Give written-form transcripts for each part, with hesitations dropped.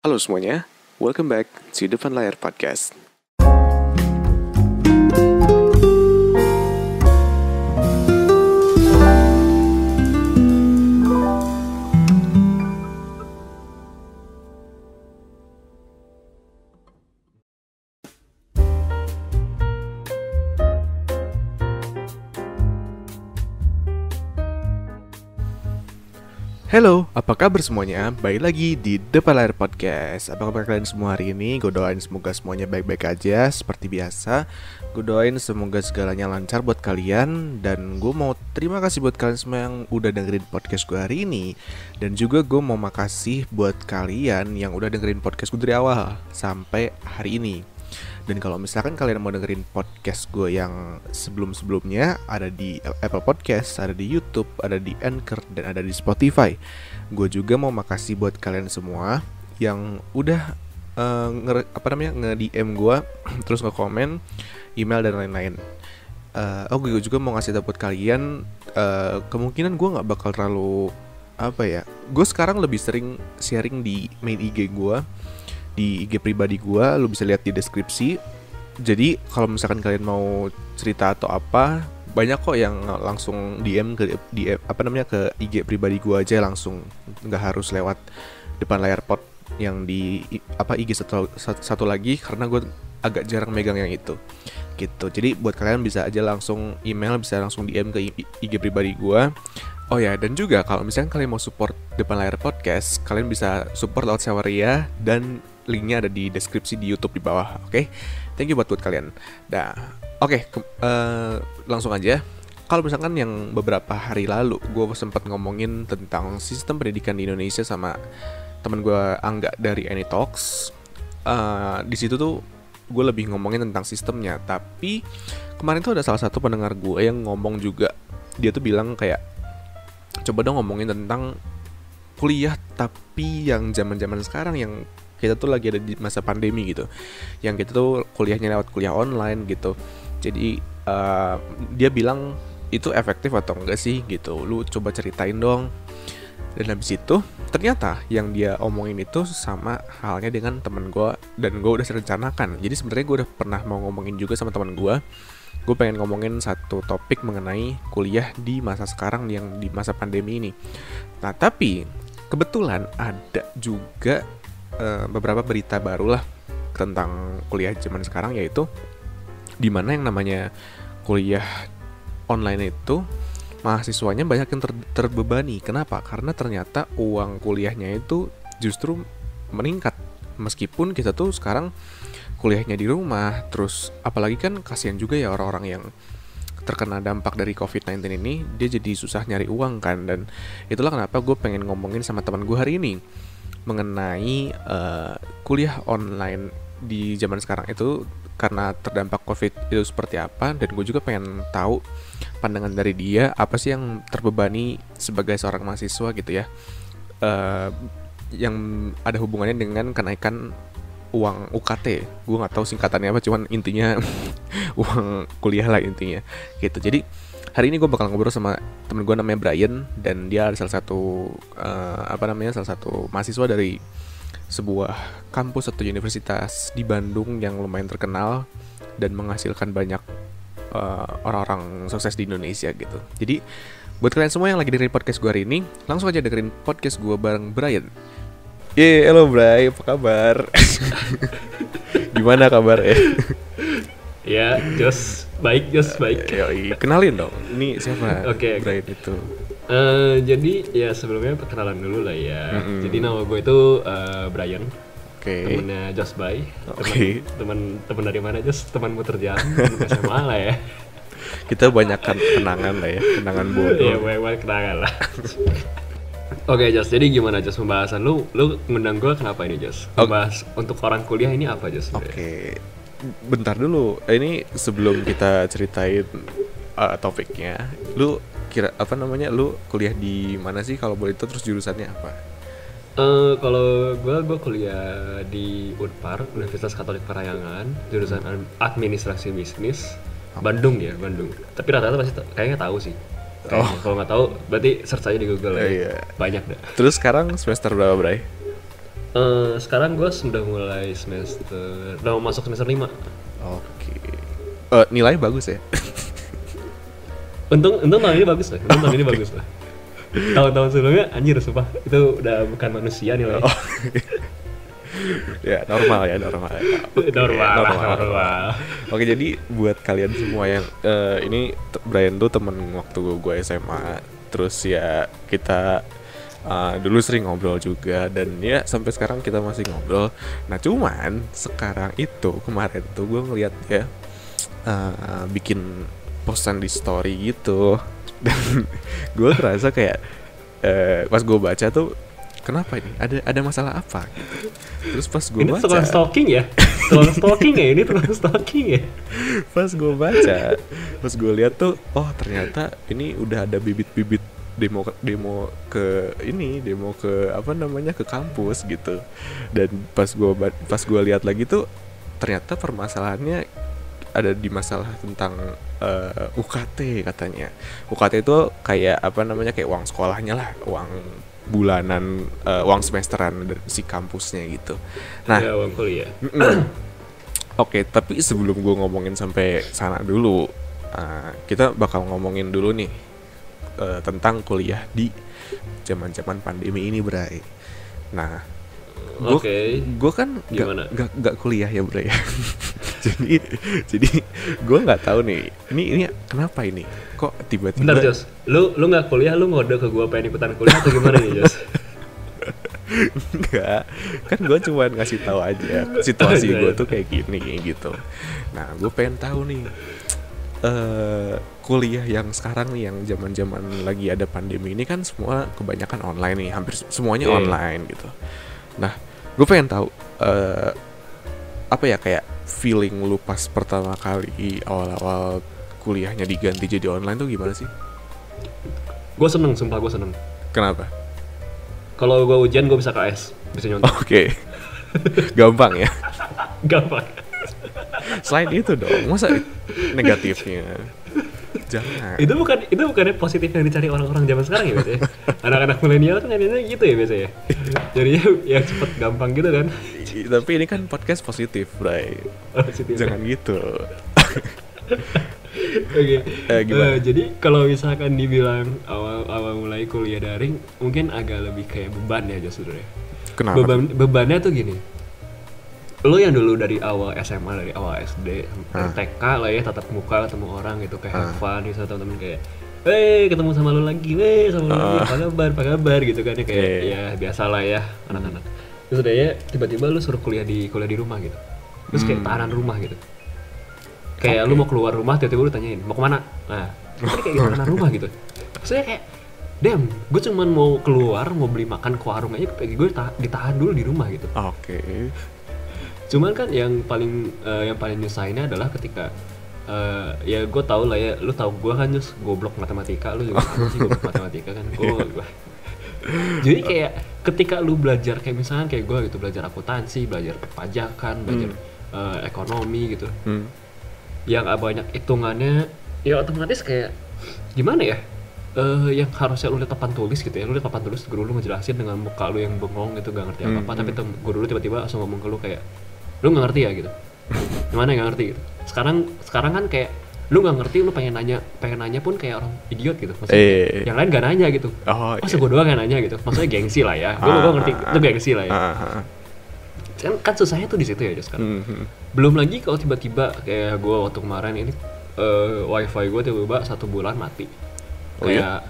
Halo semuanya, welcome back to Depan Layar Podcast. Halo, apa kabar semuanya? Balik lagi di Depan Layar Podcast. Apa kabar kalian semua hari ini? Gue doain semoga semuanya baik-baik aja. Seperti biasa, gue doain semoga segalanya lancar buat kalian. Dan gue mau terima kasih buat kalian semua yang udah dengerin podcast gue hari ini. Dan juga gue mau makasih buat kalian yang udah dengerin podcast gue dari awal sampai hari ini. Dan kalau misalkan kalian mau dengerin podcast gue yang sebelum-sebelumnya, ada di Apple Podcast, ada di YouTube, ada di Anchor, dan ada di Spotify. Gue juga mau makasih buat kalian semua yang udah nge-DM gue, terus nge-komen, email, dan lain-lain. Gue juga mau ngasih tau buat kalian, kemungkinan gue gak bakal terlalu, gue sekarang lebih sering sharing di main IG gue, di IG pribadi gue, lu bisa lihat di deskripsi. Jadi kalau misalkan kalian mau cerita atau apa, banyak kok yang langsung DM ke IG pribadi gue aja langsung, nggak harus lewat Depan Layar Pod yang di IG satu lagi, karena gue agak jarang megang yang itu gitu. Jadi buat kalian bisa aja langsung email, bisa langsung DM ke IG pribadi gue. Oh ya, dan juga kalau misalkan kalian mau support Depan Layar Podcast, kalian bisa support lewat Saweria, dan linknya ada di deskripsi di YouTube di bawah. Oke, thank you buat kalian. Langsung aja. Kalau misalkan yang beberapa hari lalu gue sempat ngomongin tentang sistem pendidikan di Indonesia sama temen gue Angga dari AnyTalks. Di situ tuh gue lebih ngomongin tentang sistemnya. Tapi kemarin tuh ada salah satu pendengar gue yang ngomong juga. Dia tuh bilang kayak, coba dong ngomongin tentang kuliah tapi yang zaman-zaman sekarang, yang kita tuh lagi ada di masa pandemi gitu, yang kita tuh kuliahnya lewat kuliah online gitu. Jadi dia bilang itu efektif atau enggak sih gitu, lu coba ceritain dong. Dan habis itu ternyata yang dia omongin itu sama halnya dengan temen gue, dan gue udah serencanakan. Jadi sebenarnya gue udah pernah mau ngomongin juga sama temen gue pengen ngomongin satu topik mengenai kuliah di masa sekarang, yang di masa pandemi ini. Nah tapi kebetulan ada juga beberapa berita baru lah tentang kuliah zaman sekarang, yaitu dimana yang namanya kuliah online itu mahasiswanya banyak yang terbebani. Kenapa? Karena ternyata uang kuliahnya itu justru meningkat, meskipun kita tuh sekarang kuliahnya di rumah. Terus apalagi kan kasihan juga ya orang-orang yang terkena dampak dari COVID-19 ini, dia jadi susah nyari uang kan. Dan itulah kenapa gue pengen ngomongin sama teman gue hari ini mengenai kuliah online di zaman sekarang itu karena terdampak COVID itu seperti apa. Dan gue juga pengen tahu pandangan dari dia, apa sih yang terbebani sebagai seorang mahasiswa gitu ya, yang ada hubungannya dengan kenaikan uang UKT. Gue gak tahu singkatannya apa, cuman intinya uang kuliah lah intinya gitu. Jadi hari ini gue bakal ngobrol sama temen gue namanya Brian, dan dia ada salah satu mahasiswa dari sebuah kampus atau universitas di Bandung yang lumayan terkenal dan menghasilkan banyak orang-orang sukses di Indonesia gitu. Jadi buat kalian semua yang lagi dengerin podcast gue hari ini, langsung aja dengerin podcast gue bareng Brian. Halo Bray, apa kabar? Gimana kabar ya? Ya, Jos, baik. Kenalin dong, ini siapa? Oke. Brian itu. Jadi ya sebelumnya perkenalan dulu lah ya. Jadi nama gue itu Brian. Temennya Jos Bay. Temen dari mana Jos? Temanmu terjang, temen SMA lah ya. Kita banyakkan kenangan lah ya, kenangan bodoh. Iya, banyak kenangan lah. Oke Jos, jadi gimana Jos pembahasan lu ngundang gue kenapa ini Jos? Membahas untuk orang kuliah ini apa Jos? Oke. Bentar dulu, ini sebelum kita ceritain topiknya, lu lu kuliah di mana sih kalau boleh tahu, terus jurusannya apa? Kalau gue kuliah di Unpar, Universitas Katolik Parahyangan, jurusan Administrasi Bisnis, Bandung. Tapi rata-rata pasti kayaknya tahu sih. Kalau nggak tahu, berarti search aja di Google ya. Iya. Banyak deh. Terus sekarang semester berapa, Bray? Sekarang gue sudah mulai udah mau masuk semester 5. Oke. Nilai bagus ya? Untung tahun ini bagus lah. Tahun-tahun sebelumnya anjir sumpah itu udah bukan manusia nilai. Oh. Ya normal. Normal. Oke, jadi buat kalian semua yang ini Brian tuh temen waktu gue SMA. Terus ya kita dulu sering ngobrol juga, dan ya sampai sekarang kita masih ngobrol. Nah cuman sekarang itu kemarin tuh gue ngeliat dia bikin postan di story gitu, dan gue ngerasa kayak pas gue baca tuh kenapa ini ada masalah apa gitu. Terus pas gue baca, tukang stalking ya ini tukang stalking ya. Pas gue baca, pas gue lihat tuh, oh ternyata ini udah ada bibit-bibit demo ke apa namanya, ke kampus gitu. Dan pas gue lihat lagi tuh ternyata permasalahannya ada di masalah tentang UKT katanya. UKT itu kayak apa namanya, kayak uang sekolahnya lah, uang bulanan, uang semesteran dari si kampusnya gitu. Nah, ya, uang kuliah. Oke, tapi sebelum gue ngomongin sampai sana dulu, kita bakal ngomongin dulu nih tentang kuliah di zaman-zaman pandemi ini, Bray. Nah, gue kan gak kuliah ya, Bray. jadi gue nggak tahu nih, ini kenapa ini kok tiba-tiba. Bentar Jos, lu nggak kuliah, lu ngode ke gue pengen ikutan kuliah atau gimana nih Jos? Enggak, kan gue cuma ngasih tahu aja situasi gue tuh kayak gini gitu. Nah gue pengen tahu nih, kuliah yang sekarang nih, yang zaman lagi ada pandemi ini kan semua kebanyakan online nih, hampir semuanya online gitu. Nah gue pengen tahu apa ya, kayak feeling lu pas pertama kali awal-awal kuliahnya diganti jadi online tuh gimana sih? Gue seneng, sumpah gue seneng. Kenapa? Kalau gue ujian gue bisa KS, bisa nyontek. Oke. Gampang ya? Gampang. Selain itu dong, masa negatifnya? Jangan. Itu bukannya positif yang dicari orang-orang zaman sekarang ya biasanya. Anak-anak milenial kan biasanya gitu ya biasanya. Jadinya yang cepet gampang gitu kan. Tapi ini kan podcast positif, Bray. Positif. Jangan gitu. Oke. Jadi kalau misalkan dibilang awal mulai kuliah daring, mungkin agak lebih kayak beban ya sebenarnya. Kenapa? Bebannya tuh gini. Lo yang dulu dari awal SMA, dari awal SD, TK lah ya, tatap muka ketemu orang gitu, kayak have fun gitu, temen-temen kayak ketemu sama lo lagi, apa kabar gitu kan ya, kayak ya biasa lah ya anak-anak. Terus udah ya tiba-tiba lo suruh kuliah di rumah gitu, terus kayak tahanan rumah gitu, kayak lo mau keluar rumah tiba-tiba lo tanyain mau kemana, nah kayak di tahanan rumah gitu. Maksudnya kayak damn, gue cuman mau keluar, mau beli makan ke warung aja, kayak gue ditahan dulu di rumah gitu. Oke. Cuman kan yang paling nyusahinnya adalah ketika ya gue tau lah ya, lu tau gue kan just goblok matematika, lu juga sama sih goblok matematika kan. Gue jadi kayak ketika lu belajar kayak misalkan kayak gue gitu, belajar akuntansi, belajar perpajakan, belajar ekonomi gitu, yang banyak hitungannya, ya otomatis kayak gimana ya, yang harusnya lu lihat papan tulis gitu ya, lu lihat papan tulis, guru lu ngejelasin dengan muka lu yang bengong gitu, gak ngerti apa-apa, tapi guru lu tiba-tiba langsung ngomong ke lu kayak lu nggak ngerti ya gitu. Gimana nggak ngerti gitu. Sekarang kan kayak lu nggak ngerti, lu pengen nanya pun kayak orang idiot gitu. Maksudnya yang lain gak nanya gitu. Masa gue doang yang nanya gitu. Maksudnya gengsi lah ya. Gue ngerti itu gengsi lah ya. Kan susahnya tuh di situ ya sekarang. Belum lagi kalau tiba-tiba kayak gue waktu kemarin ini wifi gue tiba-tiba 1 bulan mati. Kayak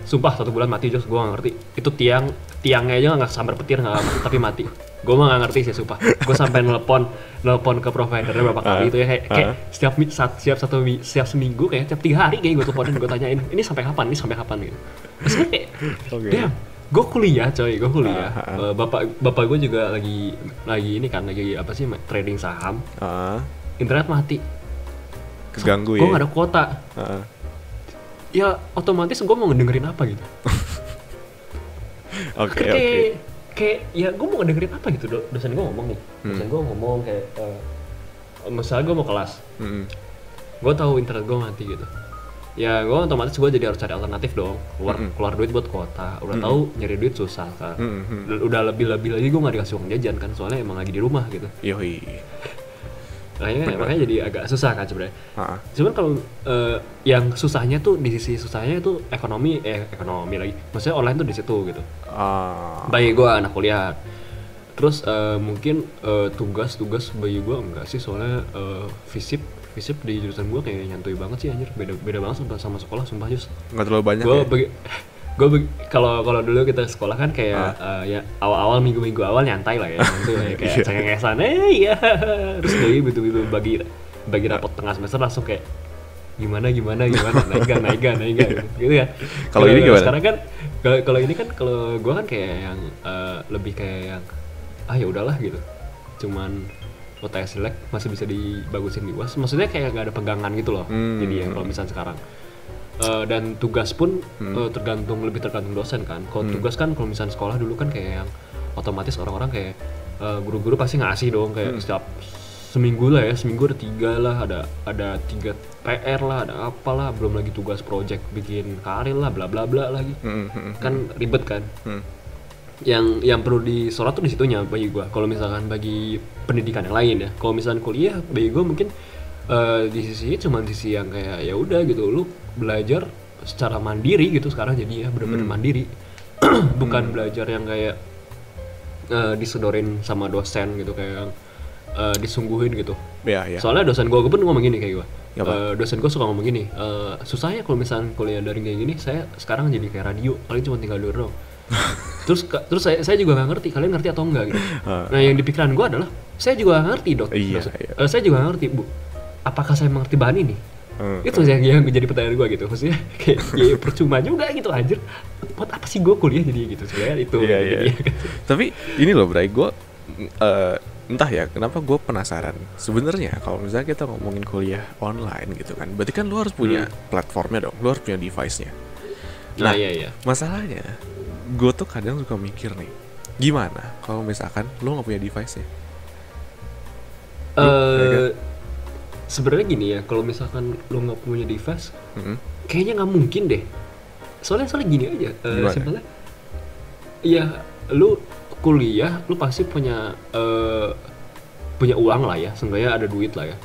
sumpah 1 bulan mati, gue gak ngerti. Itu tiangnya aja gak sambar petir, tapi mati. Gue mah gak ngerti sih sumpah. Gue sampai nelpon ke providernya berapa kali itu ya, kayak setiap seminggu, kayak setiap 3 hari kayak gue teleponin, gue tanyain ini sampai kapan gitu. Maksudnya kayak damn, gue kuliah coy, bapak gue juga lagi ini kan, lagi apa sih, trading saham. Internet mati, keganggu ya, gue gak ada kuota. Ya otomatis gue mau ngedengerin apa gitu. Oke. Kayak ya gue mau ngedengerin apa gitu, dosen gue ngomong nih. Dosen gue ngomong kayak misalnya gue mau kelas. Gue tahu internet gue mati gitu. ya gue otomatis gue jadi harus cari alternatif dong, keluar duit buat kuota. Udah tahu nyari duit susah kan. Udah lebih lagi gue nggak dikasih uang jajan kan, soalnya emang lagi di rumah gitu. Yoi. Makanya jadi agak susah kan sebenarnya. Cuman kalau yang susahnya tuh di sisi susahnya itu ekonomi lagi. Maksudnya online tuh di situ gitu. Bagi gue anak kuliah. Terus mungkin tugas bagi gue enggak sih, soalnya FISIP di jurusan gue kayak nyantuy banget sih anjir. Beda banget sama sekolah, sumpah Jus. Nggak terlalu banyak Kalau dulu kita sekolah kan kayak ya awal-awal minggu awal nyantai lah ya, kayak cengengesan ya. Terus begitu bagi rapot tengah semester langsung kayak gimana naik gitu ya. Kalau ini gimana? Sekarang kan kalau gue kan kayak yang lebih kayak yang ya udahlah gitu, cuman UTS jelek masih bisa dibagusin di UAS, maksudnya kayak nggak ada pegangan gitu loh. Jadi ya kalau misalnya sekarang dan tugas pun lebih tergantung dosen kan. Kalau tugas kan kalau misalnya sekolah dulu kan kayak yang otomatis orang-orang kayak guru-guru pasti ngasih dong kayak setiap seminggu ada 3 lah, ada 3 PR lah, ada apalah, belum lagi tugas project bikin karya lah, bla bla bla lagi. Kan ribet kan. Yang perlu disorot tuh di situnya bagi gua. Kalau misalkan bagi pendidikan yang lain ya, kalau misalkan kuliah bagi gua mungkin di sisi yang kayak ya udah gitu, lu belajar secara mandiri gitu sekarang, jadi ya benar-benar mandiri. Bukan belajar yang kayak disodorin sama dosen gitu, kayak disungguhin gitu. Ya. Soalnya dosen gua pun ngomong gini kayak gua. Dosen gua suka ngomong gini, susahnya kalau misalnya kuliah daring kayak gini, saya sekarang jadi kayak radio, paling cuma tinggal dulu dong. terus saya juga nggak ngerti, kalian ngerti atau enggak gitu. Nah yang di pikiran gue adalah saya juga nggak ngerti dok. Saya juga nggak ngerti bu, apakah saya mengerti bahan ini? Itu yang menjadi pertanyaan gue gitu. Maksudnya kayak ya percuma juga gitu anjir, buat apa sih gue kuliah jadi gitu sebenarnya itu. Tapi ini loh Bray, gue entah ya kenapa gue penasaran sebenarnya kalau misalnya kita ngomongin kuliah online gitu kan, berarti kan lu harus punya platformnya dong, lu harus punya device-nya. Nah iya. Masalahnya gue tuh kadang suka mikir nih, gimana kalau misalkan lo nggak punya device-nya? Sebenarnya gini ya, kalau misalkan lo nggak punya device, kayaknya nggak mungkin deh. Soalnya gini aja, sebenarnya, ya lo kuliah, lo pasti punya uang lah ya, seenggaknya ada duit lah ya.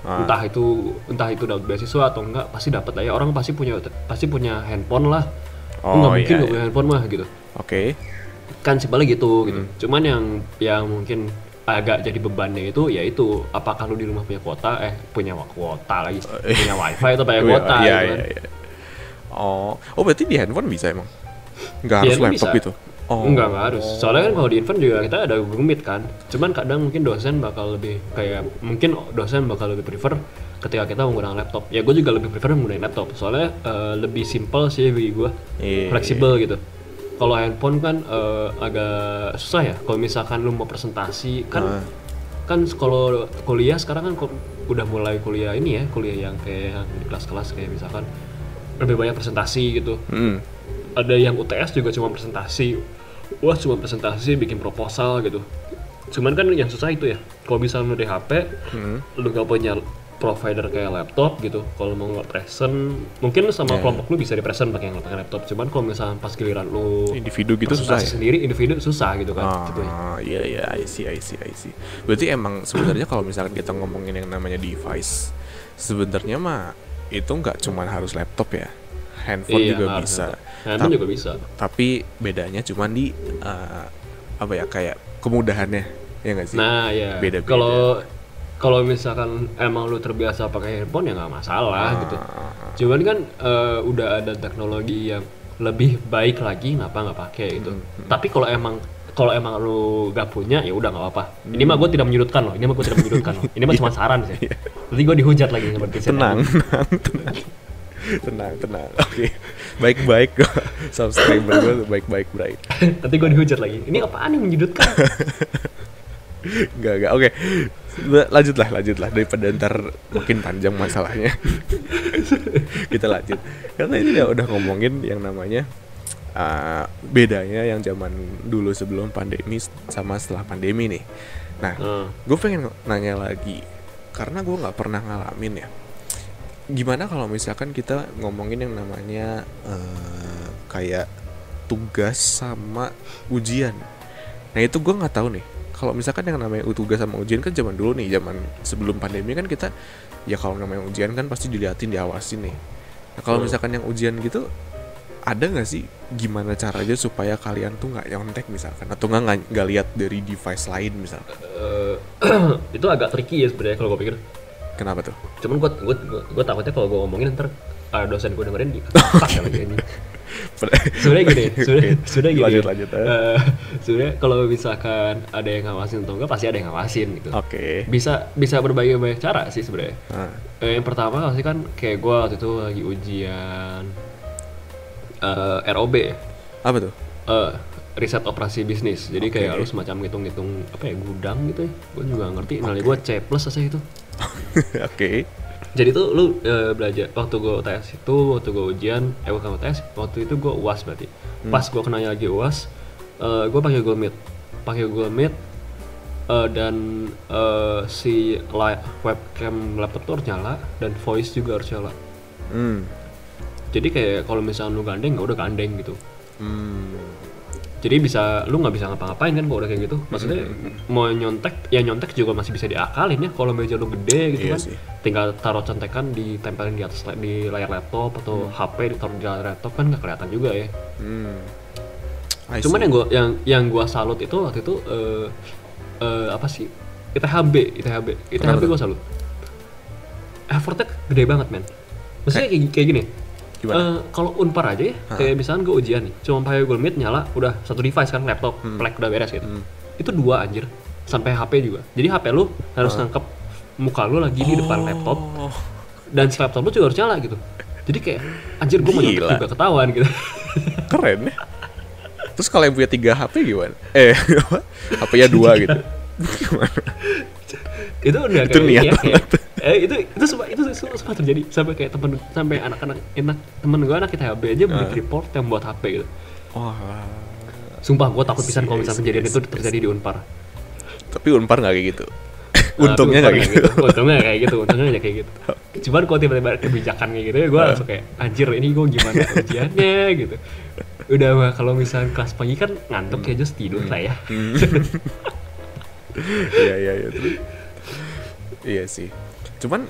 Entah itu dapat beasiswa atau enggak, pasti dapat lah ya. Orang pasti punya handphone lah. Nggak mungkin nggak punya handphone mah gitu. Oke. Kan simpelnya gitu. Cuman yang mungkin agak jadi bebannya itu yaitu apakah lu di rumah punya kuota punya wifi atau pakai kuota iya. Oh berarti di handphone bisa emang? Nggak harus laptop bisa. Gitu? Enggak harus. Soalnya kan kalau di handphone juga kita ada Google Meet kan. Cuman kadang mungkin dosen bakal lebih prefer ketika kita menggunakan laptop. Ya gue juga lebih prefer menggunakan laptop. Soalnya lebih simple sih bagi gue, fleksibel gitu. Kalau handphone kan agak susah ya. Kalau misalkan lu mau presentasi kan kalau kuliah sekarang kan udah mulai kuliah ini ya, kuliah yang kayak di kelas-kelas kayak misalkan lebih banyak presentasi gitu. Ada yang UTS juga cuma presentasi, bikin proposal gitu. Cuman kan yang susah itu ya, kalau misalnya lu di HP, lu gak punya provider kayak laptop gitu, kalau mau nggak present, mungkin sama kelompok lu bisa di present pakai laptop. Cuman kalau misalnya pas giliran lu individu gitu susah ya? Sendiri individu susah gitu kan. Iya, I see. Berarti emang sebenarnya kalau misalkan kita ngomongin yang namanya device, sebenarnya mah itu nggak cuma harus laptop ya, handphone juga bisa. Handphone juga bisa. Tapi bedanya cuma di kayak kemudahannya, ya nggak sih? Nah ya. Beda-beda. Kalau misalkan emang lu terbiasa pakai handphone ya nggak masalah gitu. Cuman kan udah ada teknologi yang lebih baik lagi, ngapa nggak pakai gitu. Tapi kalau emang lu gak punya ya udah nggak apa-apa. Ini mah gue tidak menyudutkan loh. Ini mah cuma saran sih. Nanti gue dihujat lagi seperti tenang. Oke. Baik-baik gue. Subscriber gue baik-baik bright. Nanti gue dihujat lagi. Ini apaan yang menyudutkan? Enggak. Oke. Lanjutlah daripada ntar makin panjang masalahnya. Kita lanjut. Karena ini udah ngomongin yang namanya bedanya yang zaman dulu sebelum pandemi sama setelah pandemi nih. Nah, gue pengen nanya lagi karena gue nggak pernah ngalamin ya. gimana kalau misalkan kita ngomongin yang namanya kayak tugas sama ujian. Nah itu gue nggak tahu nih. Kalau misalkan yang namanya tugas sama ujian kan zaman dulu nih, zaman sebelum pandemi kan kita ya kalau namanya ujian kan pasti diliatin, diawasin nih. Nah kalau misalkan yang ujian gitu, ada nggak sih gimana caranya supaya kalian tuh nggak nyontek misalkan, atau nggak lihat dari device lain misalkan? Itu agak tricky ya sebenarnya kalau gue pikir. Kenapa tuh? Cuman gue takutnya kalau gue ngomongin ntar dosen gue dengerin dikata lagi ini. Sebenarnya gini, Lanjut. Sebenarnya kalau misalkan ada yang ngawasin atau enggak, pasti ada yang ngawasin gitu. Oke. Bisa berbagai cara sih sebenarnya. Yang pertama pasti kan kayak gue waktu itu lagi ujian ROB. Apa tuh? Riset operasi bisnis. Jadi kayak lu semacam ngitung-ngitung apa ya, gudang gitu ya. Gue juga ngerti. Nilai gue C+ aja itu. Oke. Jadi tuh lu belajar waktu gue tes itu, waktu gue ujian, bukan tes, waktu itu gue UAS berarti. Pas gue kenanya lagi UAS, gue pakai Google Meet, dan si webcam laptop tuh harus nyala dan voice juga harus nyala. Jadi kayak kalau misalnya lu gandeng, udah gandeng gitu. Jadi lu nggak bisa ngapa-ngapain kan kalau udah kayak gitu. Maksudnya mau nyontek juga masih bisa diakalin ya. Kalau meja lu gede gitu kan, tinggal taruh contekan ditempelin di atas di layar laptop atau HP ditaruh di layar laptop kan nggak kelihatan juga ya. Cuman yang gua salut itu waktu itu apa sih? ITHB gua salut. Effortnya gede banget men. Maksudnya kayak gini. Kalau Unpar aja ya, kayak misalnya gue ujian nih, cuma pakai Google Meet nyala, udah satu device kan, laptop, plek udah beres gitu. Itu 2 anjir, sampai HP juga. Jadi HP lu harus nangkep muka lu lagi di depan laptop, dan si laptop lu juga harus nyala gitu. Jadi kayak anjir gue mau nyontek juga ketahuan gitu. Keren ya. Terus kalau yang punya 3 HP gimana? HP-nya 2 gitu. Gimana? Itu udah itu niat banget. Itu sempat terjadi sampai kayak sampai anak-anak temen gue anak ITHB aja bikin report yang buat HP gitu. Sumpah gue takut pisan kalau misalnya kejadian itu terjadi di Unpar. Tapi Unpar nggak kayak gitu. Untungnya nggak gitu. Untungnya aja kayak gitu. Cuman kalau tiba-tiba kebijakan kayak gitu ya gue langsung kayak anjir ini gue gimana ujiannya gitu. Udah mah kalau misalnya kelas pagi kan ngantuk ya just tidur lah ya. Iya. Iya sih. Cuman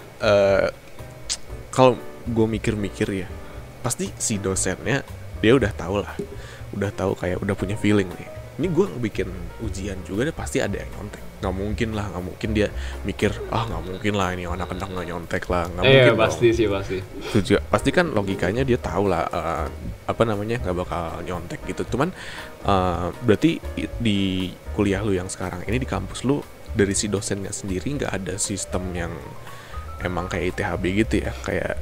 kalau gue mikir-mikir ya, pasti si dosennya dia udah tahu kayak udah punya feeling nih. Ini gue bikin ujian juga deh, pasti ada yang nyontek. Nggak mungkin dia mikir nggak mungkin lah ini anak-anak nggak nyontek lah, nggak mungkin. Pasti. Pasti kan logikanya dia tahu lah nggak bakal nyontek gitu. Cuman berarti di kuliah lu yang sekarang ini, di kampus lu, dari si dosennya sendiri nggak ada sistem yang emang kayak ITHB gitu ya, kayak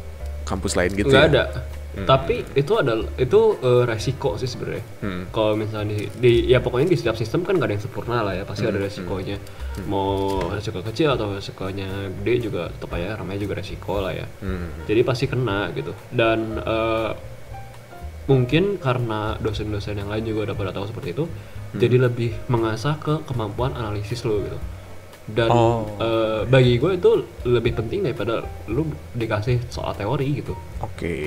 kampus lain gitu? Nggak ada. Tapi itu resiko sih sebenarnya. Kalau misalnya ya pokoknya di setiap sistem kan nggak ada yang sempurna lah ya, pasti ada resikonya. Mau resiko kecil atau resikonya gede juga tetap aja namanya juga resiko lah ya. Jadi pasti kena gitu. Dan mungkin karena dosen-dosen yang lain juga udah pada tahu seperti itu, jadi lebih mengasah ke kemampuan analisis lo gitu. Dan bagi gue itu lebih penting daripada lu dikasih soal teori gitu.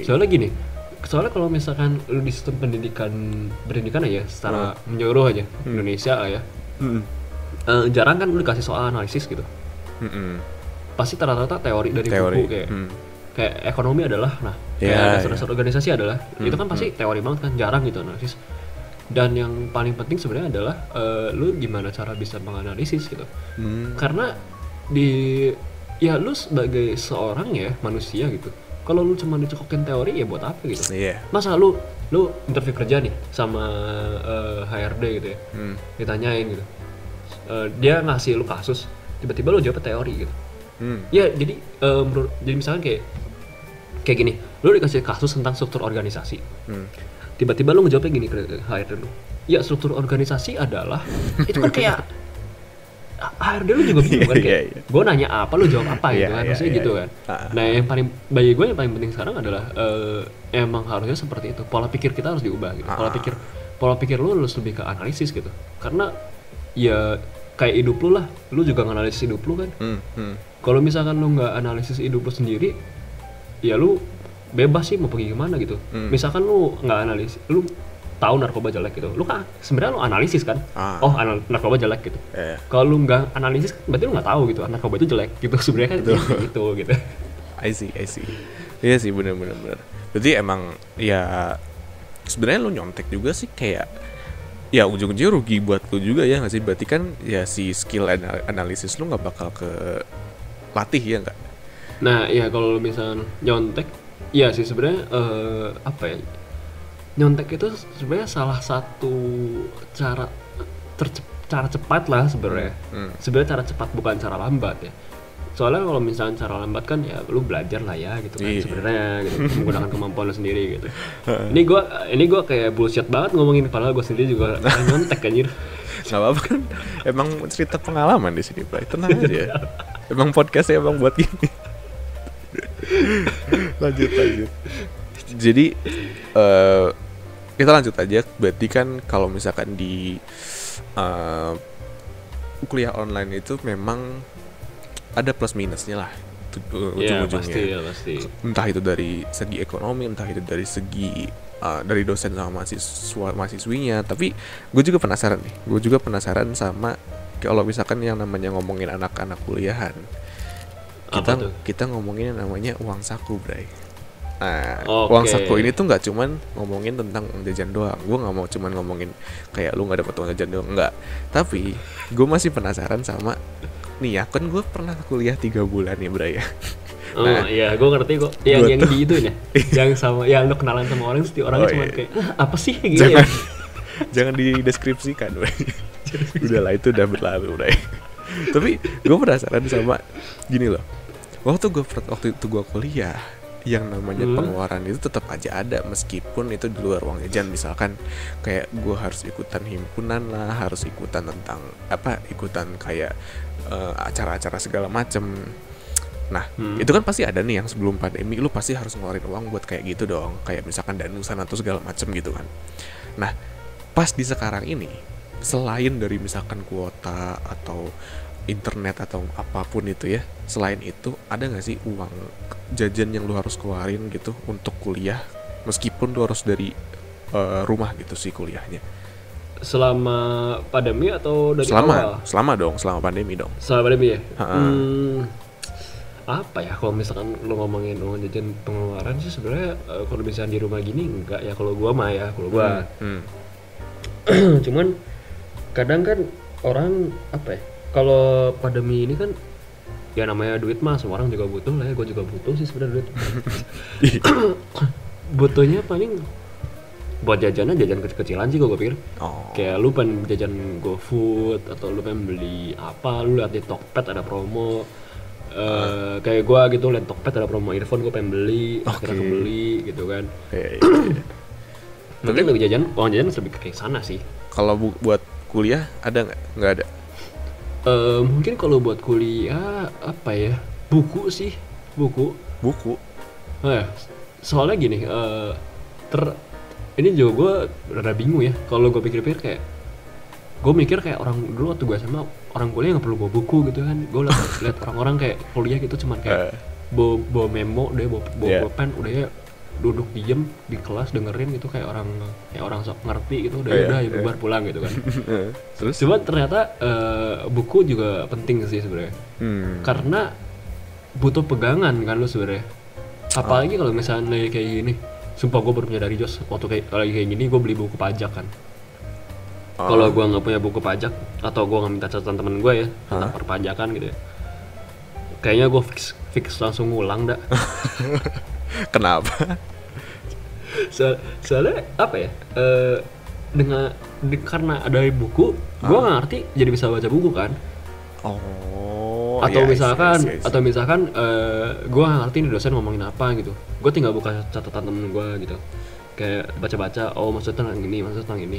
Soalnya kalau misalkan lu di sistem pendidikan aja secara menyeluruh aja Indonesia lah ya, jarang kan lu dikasih soal analisis gitu. Pasti rata-rata teori dari buku kayak ekonomi adalah, kayak dasar organisasi adalah, itu kan pasti teori banget kan, jarang gitu analisis. Dan yang paling penting sebenarnya adalah lu gimana cara bisa menganalisis gitu. Karena lu sebagai seorang ya manusia gitu, kalau lu cuma dicekokin teori ya buat apa gitu. Masa lu interview kerja nih sama HRD gitu ya, ditanyain gitu, dia ngasih lu kasus, tiba-tiba lu jawab teori gitu. Ya jadi jadi misalkan kayak gini, lu dikasih kasus tentang struktur organisasi, tiba-tiba lu ngejawabnya gini ke HRD lu, ya struktur organisasi adalah itu kan kayak HRD lu juga bingung kan, kayak gue nanya apa lu jawab apa gitu kan, maksudnya gitu kan. Nah yang bagi gue yang paling penting sekarang adalah emang harusnya seperti itu, pola pikir kita harus diubah gitu. Pola pikir lu harus lebih ke analisis gitu, karena ya kayak hidup lu lah, lu juga nganalisis hidup lu kan. Kalau misalkan lu nggak analisis hidup lu sendiri, ya lu bebas sih mau pergi kemana gitu. Misalkan lu nggak analisis, lu tahu narkoba jelek gitu, lu kan sebenarnya lu analisis kan, narkoba jelek gitu. Kalau lu nggak analisis berarti lu nggak tahu gitu narkoba itu jelek gitu. Sebenarnya kan gitu gitu. I see. Iya sih, bener. Berarti emang ya sebenarnya lu nyontek juga sih, kayak ya ujung-ujungnya rugi buat lu juga ya nggak sih? Berarti kan ya si skill analisis lu nggak bakal ke latih ya nggak? Nah ya kalau misalnya nyontek, iya sih sebenarnya apa ya? Nyontek itu sebenarnya salah satu cara cara cepat lah sebenarnya. Sebenarnya cara cepat bukan cara lambat ya. Soalnya kalau misalnya cara lambat kan ya lu belajar lah ya gitu kan sebenarnya gitu, menggunakan kemampuan lu sendiri gitu. Ini gua kayak bullshit banget ngomongin, padahal gua sendiri juga nyontek anjir. Gak apa-apa kan, emang cerita pengalaman di sini, Bray. Tenang aja. Emang podcastnya emang buat gini. lanjut. Jadi kita lanjut aja. Berarti kan kalau misalkan di kuliah online itu memang ada plus minusnya lah ujung-ujungnya. Pasti. Entah itu dari segi ekonomi, entah itu dari segi dari dosen sama mahasiswinya. Tapi gue juga penasaran sama kalau misalkan yang namanya ngomongin anak-anak kuliahan. Kita ngomongin yang namanya uang saku, Bray. Nah, uang saku ini tuh nggak cuman ngomongin tentang jajan doang. Gue nggak mau cuman ngomongin kayak lu nggak dapet uang jajan doang, nggak. Tapi gue masih penasaran sama nih ya, kan gue pernah kuliah 3 bulan ya, Bray ya. Nah, iya, gue ngerti kok. Yang di itu ya, yang sama, yang lu kenalan sama orang, setiap orangnya cuma kayak apa sih gitu. Jangan dideskripsikan, Bray. Udahlah, itu udah berlalu, Bray. Tapi gue penasaran sama gini loh. Waktu itu gue kuliah, yang namanya pengeluaran itu tetap aja ada, meskipun itu di luar uang jajan. Misalkan kayak gue harus ikutan himpunan lah, harus ikutan tentang ikutan kayak acara-acara segala macem. Nah, itu kan pasti ada nih yang sebelum pandemi lu pasti harus ngeluarin uang buat kayak gitu dong, kayak misalkan danusan atau segala macem gitu kan. Nah, pas di sekarang ini, selain dari misalkan kuota atau internet atau apapun itu ya, selain itu ada nggak sih uang jajan yang lu harus keluarin gitu untuk kuliah, meskipun lu harus dari rumah gitu sih kuliahnya? Selama pandemi atau dari awal? Selama pandemi dong. Selama pandemi ya? Apa ya, kalau misalkan lu ngomongin uang jajan pengeluaran sih sebenarnya kalau misalnya di rumah gini enggak ya, kalau gua mah ya, kalau gua. Cuman kadang kan orang apa ya, kalau pandemi ini kan ya namanya duit mah semua orang juga butuh lah ya, gue juga butuh sih sebenarnya duit. Butuhnya paling buat jajan kecil-kecilan sih gue pikir. Kayak lu pengen jajan GoFood atau lu pengen beli apa, lu lihat di Tokped ada promo. Kayak gue gitu, lihat Tokped ada promo earphone, gue pengen beli, akhirnya kebeli gitu kan. Mungkin lebih uang jajan lebih kayak sana sih. Kalau buat kuliah ada nggak ada? Mungkin kalau buat kuliah apa ya, buku sih, buku. Soalnya gini, ini juga gue rada bingung ya. Kalau gue pikir-pikir kayak, gue mikir kayak orang dulu waktu gue SMA, orang kuliah nggak perlu bawa buku gitu kan. Gue liat orang-orang kayak kuliah gitu cuman kayak bawa memo, bawa pen, udah ya duduk diem di kelas dengerin gitu, kayak orang sok ngerti gitu, udah ya bubar pulang gitu kan. Terus cuman ternyata buku juga penting sih sebenarnya, karena butuh pegangan kan lu sebenarnya. Apalagi kalau misalnya kayak gini, sumpah gue baru menyadari Jos, waktu kayak gini gue beli buku pajak kan. Kalau gue nggak punya buku pajak atau gue nggak minta catatan temen gue ya tentang perpajakan gitu ya, kayaknya gue fix langsung ngulang dah. Kenapa? Soalnya apa ya, karena ada buku, gue nggak ngerti jadi bisa baca buku kan. Atau misalkan gue nggak ngerti nih dosen ngomongin apa gitu, gue tinggal buka catatan temen gue gitu, kayak baca-baca, maksudnya tentang ini.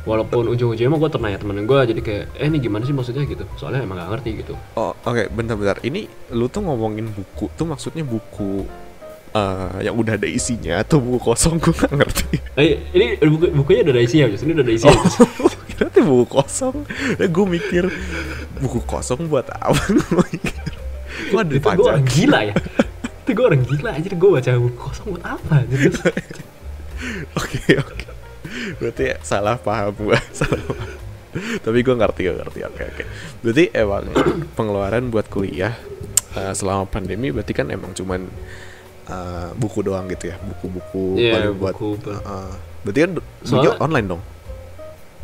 Walaupun ujung-ujungnya mah gue ternanya temen gue, jadi kayak ini gimana sih maksudnya gitu, soalnya emang nggak ngerti gitu. Oke, bentar. Ini lu tuh ngomongin buku tuh maksudnya buku yang udah ada isinya atau buku kosong? Gue nggak ngerti. Ini bukunya udah ada isinya, ini udah ada isinya. Kira tuh buku kosong. Gue mikir buku kosong buat apa? Gue ada itu gue orang gila ya. Itu gue orang gila aja, gue baca buku kosong buat apa gitu. Oke. Berarti salah paham gue. Salah paham. Tapi gue ngerti. Oke. Berarti emang pengeluaran buat kuliah selama pandemi berarti kan emang cuman buku doang gitu ya, buku-buku paling buat. Berarti kan soalnya online dong.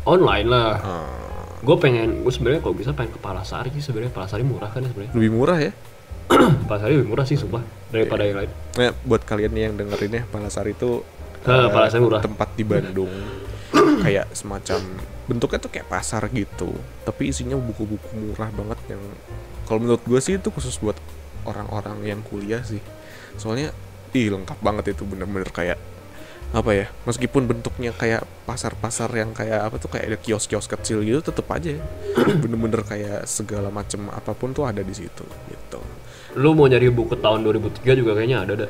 Online lah. Gue sebenarnya kalau bisa pengen ke Palasari sih sebenarnya. Palasari murah kan sebenarnya. Lebih murah ya? Palasari lebih murah sih sumpah daripada yang lain. Nah, buat kalian nih yang dengerin ya, Palasari itu Palasari murah. tempat di Bandung. Kayak semacam bentuknya tuh kayak pasar gitu, tapi isinya buku-buku murah banget yang kalau menurut gue sih itu khusus buat orang-orang yang kuliah sih. Soalnya lengkap banget itu, bener-bener kayak apa ya, meskipun bentuknya kayak pasar-pasar yang kayak apa tuh, kayak ada kios-kios kecil gitu, tetep aja bener-bener kayak segala macam apapun tuh ada di situ gitu. Lu mau nyari buku tahun 2003 juga kayaknya ada.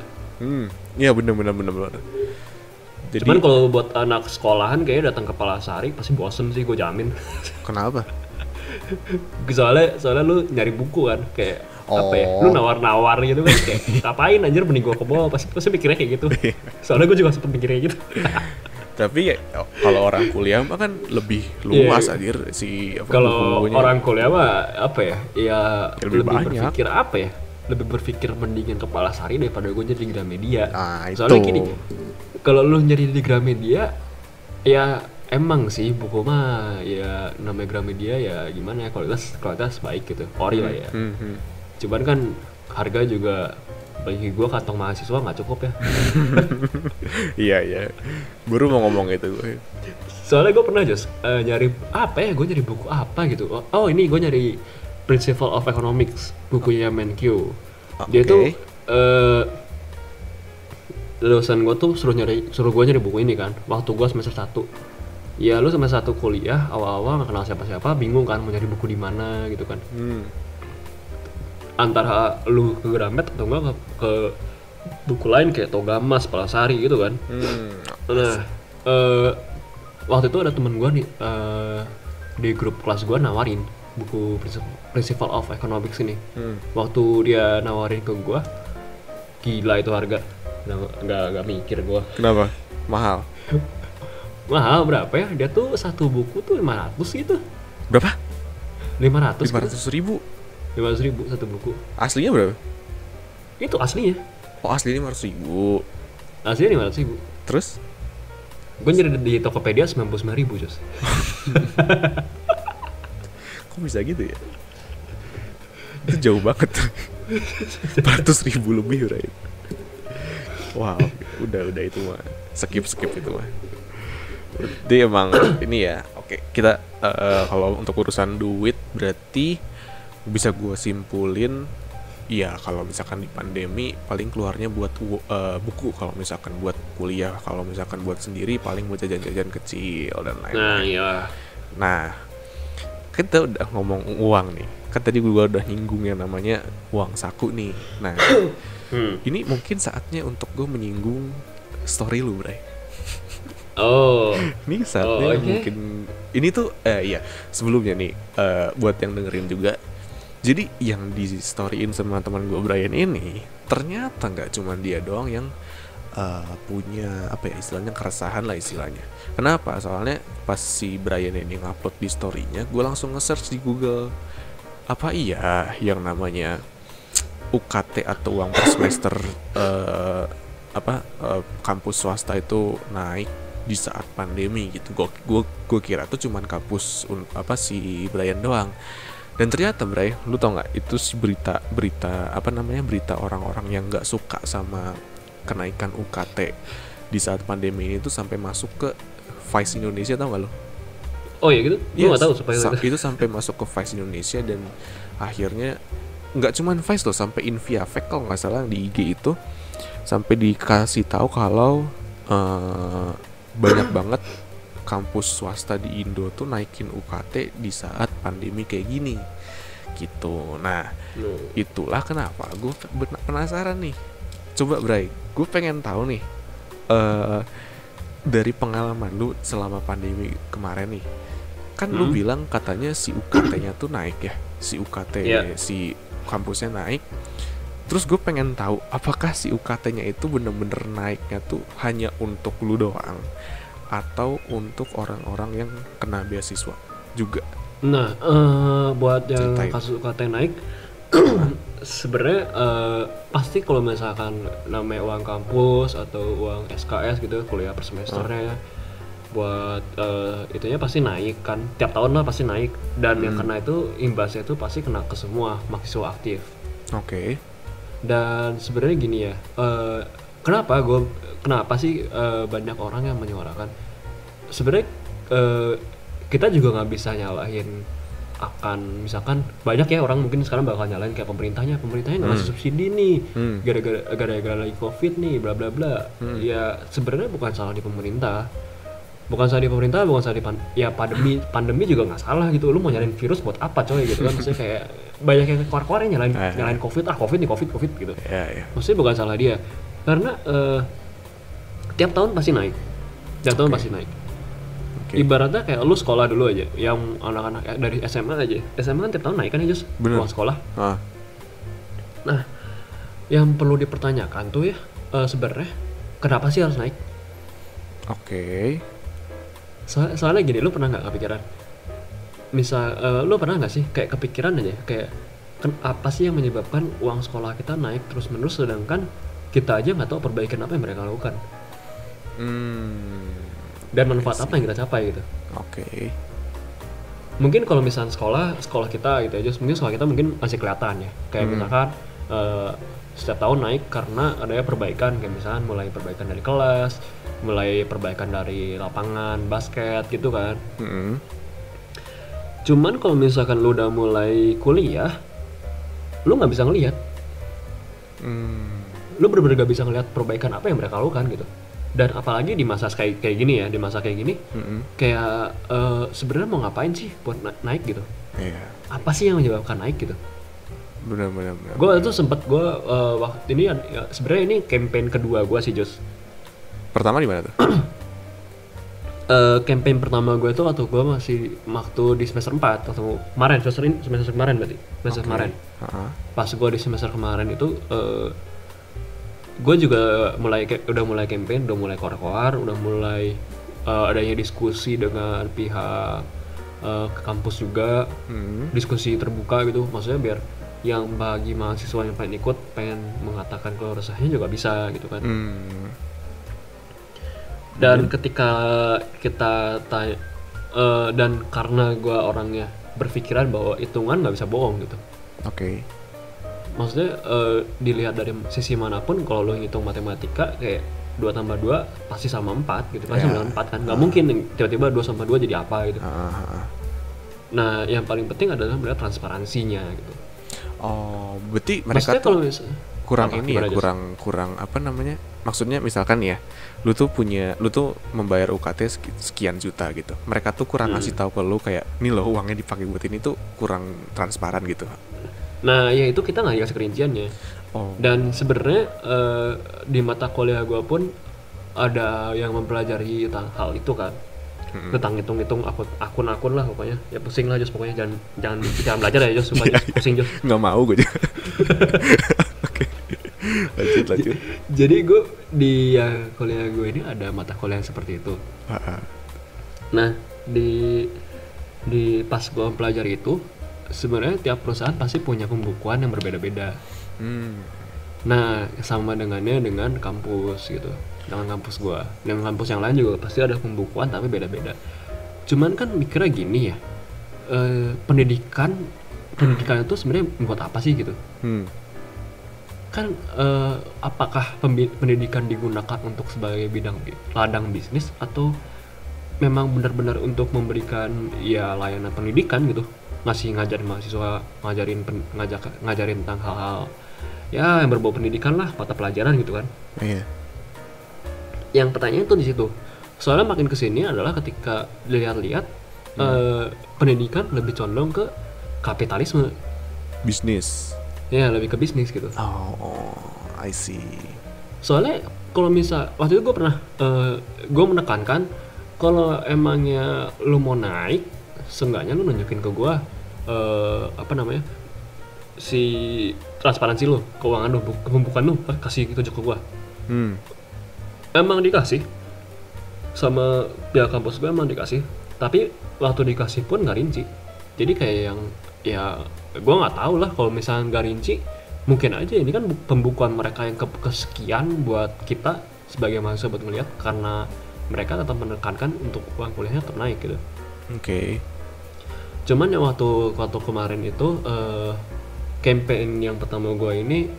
Iya bener. Jadi, cuman kalau buat anak sekolahan kayaknya datang ke Palasari pasti bosen sih, gue jamin. Kenapa? soalnya lu nyari buku kan kayak apa ya, lu nawar-nawar gitu kan, kayak ngapain anjir, mending gue ke bawah, pasti mikirnya kayak gitu. Soalnya gue juga sempet mikirnya gitu. Tapi ya, kalau orang kuliah mah kan lebih luas anjir si kalau orang kuliah mah apa ya, ya lebih banyak. berpikir apa ya, lebih berpikir mendingan ke Palasari daripada gue jadi di Gramedia. Itu. Soalnya gini, kalau lu nyari di Gramedia ya emang sih buku mah ya namanya Gramedia ya gimana ya, kualitas baik gitu, ori lah ya. Cuman kan harga juga bagi gue kantong mahasiswa nggak cukup ya. Iya baru mau ngomong itu gue. Soalnya gue pernah nyari apa ya, gue nyari buku apa gitu. Oh ini gue nyari Principle of Economics, bukunya Menkyu. Dia tuh dosen gue tuh suruh gue nyari buku ini kan waktu gue semester 1. Ya lu semester 1 kuliah awal-awal nggak kenal siapa-siapa, bingung kan mau nyari buku di mana gitu kan. Antara lu ke Gramet atau enggak ke buku lain kayak Togamas, Palasari gitu kan. Nah waktu itu ada temen gue nih di grup kelas gue nawarin buku Principle of Economics ini. Waktu dia nawarin ke gue, gila itu harga. Nggak mikir gue. Kenapa? Mahal? Mahal berapa ya? Dia tuh satu buku tuh 500 gitu. Berapa? 500 ribu? 500 ribu satu buku. Aslinya berapa? Itu aslinya. Oh aslinya 500 ribu. Aslinya 500 ribu. Terus? Gue nyari di Tokopedia 99 ribu Jos. Kok bisa gitu ya? Itu jauh banget. 400 ribu lebih right? Wow, udah itu mah skip itu mah. Jadi emang ini ya, oke, kita kalau untuk urusan duit berarti bisa gue simpulin ya, kalau misalkan di pandemi paling keluarnya buat buku, kalau misalkan buat kuliah, kalau misalkan buat sendiri paling buat jajan-jajan kecil dan lain-lain. Nah iya. Nah kita udah ngomong uang nih, kan tadi gue udah nyinggung yang namanya uang saku nih. Nah ini mungkin saatnya untuk gue menyinggung story lu, Bray. Ini saatnya mungkin ini tuh iya sebelumnya nih buat yang dengerin juga. Jadi yang di storyin sama teman gue Brian ini ternyata nggak cuma dia doang yang punya apa ya istilahnya, keresahan lah istilahnya. Kenapa? Soalnya pas si Brian ini ngupload di storynya, gue langsung nge-search di Google, apa iya yang namanya UKT atau uang per semester kampus swasta itu naik di saat pandemi gitu. Gue kira tuh cuman kampus si Brian doang. Dan ternyata Bray, lu tau nggak itu si berita orang-orang yang nggak suka sama kenaikan UKT di saat pandemi ini tuh sampai masuk ke Vice Indonesia, tau nggak lo? Oh ya gitu? Gue nggak tahu supaya itu sampai masuk ke Vice Indonesia, dan akhirnya nggak cuman Vice loh, sampai Inviafek kalau nggak salah di IG itu sampai dikasih tahu kalau banyak banget kampus swasta di Indo tuh naikin UKT di saat pandemi kayak gini gitu. Nah itulah kenapa gue penasaran nih. Coba Bray, gue pengen tahu nih dari pengalaman lu selama pandemi kemarin nih, kan lu bilang katanya si UKT-nya tuh naik ya, si UKT si kampusnya naik. Terus gue pengen tahu apakah si UKT-nya itu bener-bener naiknya tuh hanya untuk lu doang atau untuk orang-orang yang kena beasiswa juga. Nah, buat yang Ceritain. kasus UKT naik, sebenarnya pasti kalau misalkan namanya uang kampus atau uang SKS gitu, kuliah per semesternya ya, buat itunya pasti naik kan, tiap tahun lah pasti naik, dan yang kena itu imbasnya itu pasti kena ke semua mahasiswa aktif. Oke. Dan sebenarnya gini ya, kenapa sih banyak orang yang menyuarakan? Sebenarnya kita juga nggak bisa nyalahin akan, misalkan banyak ya orang mungkin sekarang bakal nyalain kayak pemerintahnya nggak ngasih subsidi nih, gara-gara lagi covid nih, bla bla bla. Ya sebenarnya bukan salah di pemerintah, bukan salah di ya pandemi juga nggak salah gitu. Lu mau nyalain virus buat apa coy gitu kan? Maksudnya kayak banyak yang keluar yang nyalain covid gitu. Maksudnya bukan salah dia, karena tiap tahun pasti naik. Oke. Ibaratnya kayak lu sekolah dulu aja, yang anak-anak dari SMA aja, SMA kan tiap tahun naik kan ya Jus, uang sekolah. Nah, yang perlu dipertanyakan tuh ya sebenarnya kenapa sih harus naik? Oke. Soalnya gini, lu pernah nggak kepikiran? Misal lu pernah nggak sih kayak kepikiran aja kayak apa sih yang menyebabkan uang sekolah kita naik terus menerus, sedangkan kita aja nggak tahu perbaikan apa yang mereka lakukan dan manfaat apa yang kita capai gitu. Oke. Mungkin kalau misalnya sekolah kita gitu aja, mungkin sekolah kita mungkin masih kelihatan ya, kayak misalkan setiap tahun naik karena adanya perbaikan, kayak misalkan mulai perbaikan dari kelas, mulai perbaikan dari lapangan basket gitu kan. Cuman kalau misalkan lu udah mulai kuliah, lu nggak bisa ngelihat, lu bener-bener gak bisa ngelihat perbaikan apa yang mereka lakukan gitu. Dan apalagi di masa kayak gini ya, kayak sebenarnya mau ngapain sih buat naik gitu? Apa sih yang menyebabkan naik gitu? Benar. Gue itu sempat waktu ini ya, sebenarnya ini campaign kedua gue sih Jos. Pertama di mana tuh? Campaign pertama gue tuh waktu gue masih di semester 4 atau kemarin semester kemarin berarti kemarin. Pas gue di semester kemarin itu gue juga udah mulai campaign, udah mulai koar-koar, udah mulai adanya diskusi dengan pihak ke kampus juga, diskusi terbuka gitu, maksudnya biar yang bagi mahasiswa yang pengen ikut, pengen mengatakan keluh resahnya juga bisa gitu kan. Dan ketika kita tanya, dan karena gue orangnya berpikiran bahwa hitungan nggak bisa bohong gitu. Oke. Maksudnya dilihat dari sisi manapun, kalau lo ngitung matematika kayak 2 tambah 2 pasti sama 4 gitu, pasti sama 4 kan, nggak mungkin tiba-tiba 2 sama 2 jadi apa gitu. Nah yang paling penting adalah melihat transparansinya gitu. Oh, berarti mereka maksudnya tuh kurang apa namanya, maksudnya misalkan ya, lu tuh membayar UKT sekian juta gitu, mereka tuh kurang ngasih tahu ke lu kayak nih loh uangnya dipakai buat ini, tuh kurang transparan gitu. Nah ya itu kita nggak dikasih rinciannya. Dan sebenarnya di mata kuliah gue pun ada yang mempelajari tentang hal itu kan, tentang hitung akun lah pokoknya, ya pusing lah Jos, pokoknya jangan belajar ya Jos, supaya pusing Jos. Nggak mau gue juga. Oke. Lanjut. Jadi gue di kuliah gue ini ada mata kuliah yang seperti itu. Nah di pas gue mempelajari itu, sebenarnya tiap perusahaan pasti punya pembukuan yang berbeda-beda. Nah sama dengannya dengan kampus gitu, dengan kampus gue, dengan kampus yang lain juga pasti ada pembukuan tapi beda-beda. Cuman kan mikirnya gini ya, pendidikan itu sebenarnya buat apa sih gitu? Kan apakah pendidikan digunakan untuk sebagai ladang bisnis, atau memang benar-benar untuk memberikan ya layanan pendidikan gitu, ngajarin mahasiswa, ngajarin tentang hal-hal ya yang berbau pendidikan lah, mata pelajaran gitu kan. Yang pertanyaan tuh di situ. Soalnya makin kesini adalah ketika dilihat-lihat pendidikan lebih condong ke kapitalisme, bisnis. Ya lebih ke bisnis gitu. I see. Soalnya kalau misal waktu itu gue menekankan kalau emangnya lu mau naik, seenggaknya lu nunjukin ke gue si transparansi lo, keuangan lo, pembukaan lo, kasih tunjuk ke gua. Emang dikasih sama pihak kampus gue, emang dikasih, tapi waktu dikasih pun nggak rinci. Jadi kayak yang ya gue nggak tahu lah, kalau misalnya nggak rinci mungkin aja ini kan pembukuan mereka yang kesekian buat kita sebagai mahasiswa buat ngeliat, karena mereka tetap menekankan untuk uang kuliahnya tetap naik gitu. Oke. Cuman yang waktu kemarin itu campaign yang pertama gue ini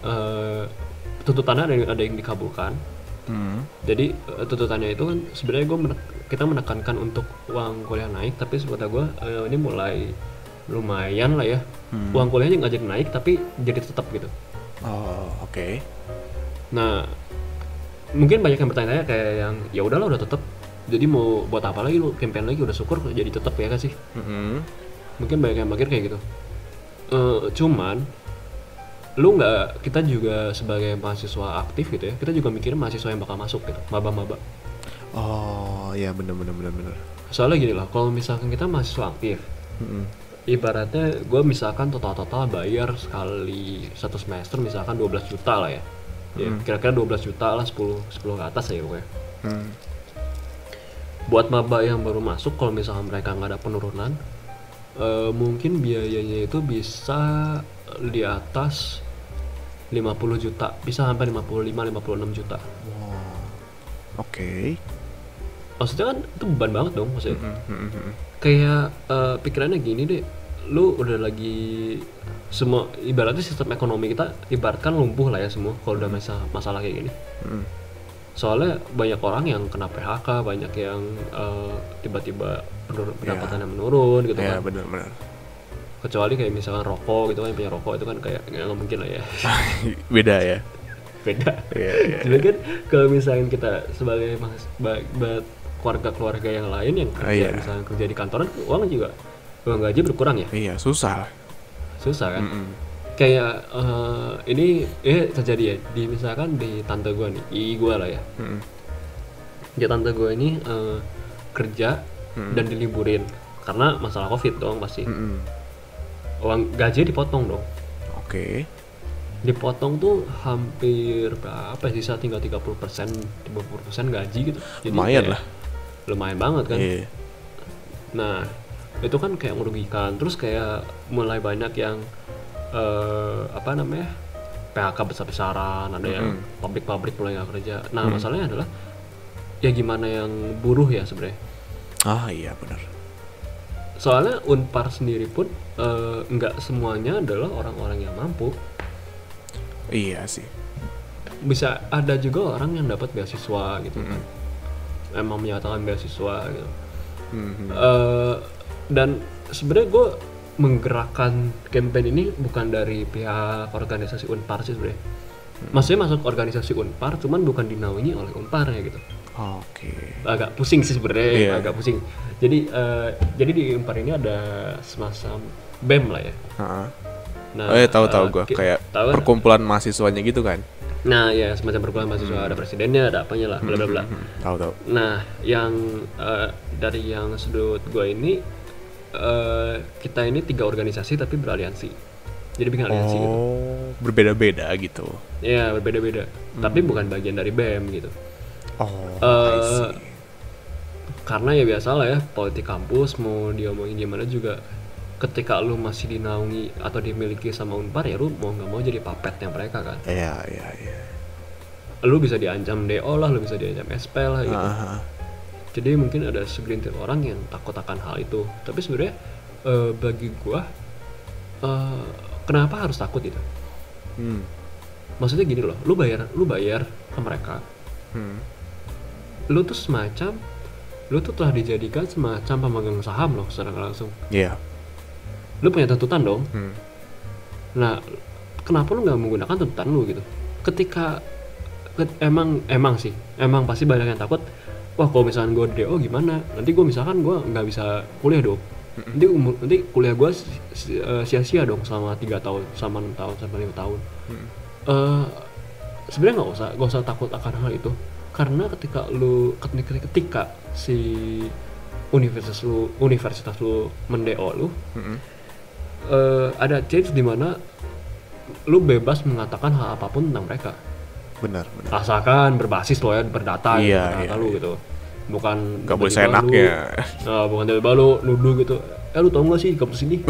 tuntutannya ada yang dikabulkan. Jadi tuntutannya itu kan sebenarnya kita menekankan untuk uang kuliah naik, tapi sebetulnya gue ini mulai lumayan lah ya. Uang kuliahnya nggak jadi naik tapi jadi tetap gitu. Oh, oke. Nah, mungkin banyak yang bertanya kayak yang ya udahlah udah tetap, jadi mau buat apa lagi lu campaign lagi, udah syukur jadi tetap ya kan sih. Mungkin banyak yang mikir kayak gitu. Cuman kita juga sebagai mahasiswa aktif gitu ya, kita juga mikirin mahasiswa yang bakal masuk gitu, maba-maba. Oh iya, bener. Soalnya gini lah, kalau misalkan kita mahasiswa aktif, ibaratnya gue misalkan total bayar sekali satu semester misalkan 12 juta lah ya. Ya kira-kira 12 juta lah, 10 ke atas ya pokoknya. Buat maba yang baru masuk, kalau misalkan mereka nggak ada penurunan, mungkin biayanya itu bisa di atas 50 juta, bisa sampai 55-56 juta. Wow. Oke. Maksudnya kan itu beban banget dong maksudnya. Kayak pikirannya gini deh, lu udah lagi semua, ibaratnya sistem ekonomi kita ibaratkan lumpuh lah ya semua kalau udah masalah kayak gini. Soalnya banyak orang yang kena PHK, banyak yang tiba-tiba pendapatannya menurun gitu kan. Iya, benar. Kecuali kayak misalkan rokok gitu kan, yang punya rokok itu kan kayak nggak mungkin lah ya. Beda ya. Beda. Iya. Jadi kan kalau misalkan kita sebagai keluarga yang lain yang kerja, misalnya kerja di kantoran, uang gaji berkurang ya. Iya, susah kan. Kayak ini terjadi ya di misalkan di tante gue nih, gue lah ya. Ya tante gue ini kerja dan diliburin karena masalah COVID dong pasti. Uang gaji dipotong dong. Oke. Dipotong tuh hampir berapa, sisa tinggal 30%, 50% gaji gitu. Jadi lumayan lah. Lumayan banget kan. Iya. Nah, itu kan kayak merugikan. Terus kayak mulai banyak yang PHK besar-besaran, ada yang pabrik-pabrik mulai nggak kerja. Nah, masalahnya adalah ya gimana yang buruh ya sebenarnya. Ah iya, benar. Soalnya Unpar sendiri pun nggak semuanya adalah orang-orang yang mampu. Iya sih. Bisa ada juga orang yang dapat beasiswa gitu kan. Emang menyatakan beasiswa gitu. Dan sebenarnya gue menggerakkan campaign ini bukan dari pihak organisasi Unpar sih sebenarnya. Maksudnya masuk organisasi Unpar, cuman bukan dinaungi oleh Unpar ya gitu. Oke. Agak pusing sih sebenarnya, agak pusing. Jadi di Unpar ini ada semacam BEM lah ya. Nah, tahu gue kayak perkumpulan mahasiswanya gitu kan. Nah, ya semacam perkumpulan mahasiswa, ada presidennya, ada apanya lah, bla bla bla. Tahu. Nah, yang dari yang sudut gue ini kita ini 3 organisasi tapi beraliansi. Jadi bikin aliansi gitu. Berbeda-beda gitu. Iya, berbeda-beda. Tapi bukan bagian dari BEM gitu. I see. Karena ya biasa lah ya, politik kampus mau diomongin gimana juga, ketika lu masih dinaungi atau dimiliki sama Unpar ya lu mau nggak mau jadi papetnya mereka kan. Iya. Lu bisa diancam DO lah, lu bisa diancam SP lah gitu. Jadi mungkin ada segelintir orang yang takut akan hal itu. Tapi sebenarnya bagi gua kenapa harus takut gitu? Maksudnya gini loh, lu bayar ke mereka. Lu tuh telah dijadikan semacam pemegang saham loh secara langsung. Iya. Lu punya tuntutan dong. Nah, kenapa lu nggak menggunakan tuntutan lu gitu? Ketika emang pasti banyak yang takut. Wah, kalau misalkan gue DO gimana? Nanti gue misalkan gue nggak bisa kuliah dong. Nanti kuliah gue sia-sia dong selama 3 tahun, sama 6 tahun, sampai 5 tahun. Sebenarnya nggak usah takut akan hal itu. Karena ketika si universitas lu men-DO lu, ada chance di mana lu bebas mengatakan hal apapun tentang mereka. Benar. Asalkan berbasis lo ya, berdata gitu, Iya, berdata lu gitu. Bukan Gak boleh tiba-tiba seenaknya. bukan tiba-tiba lu nuduh gitu. Lu tau gak sih di kampus ini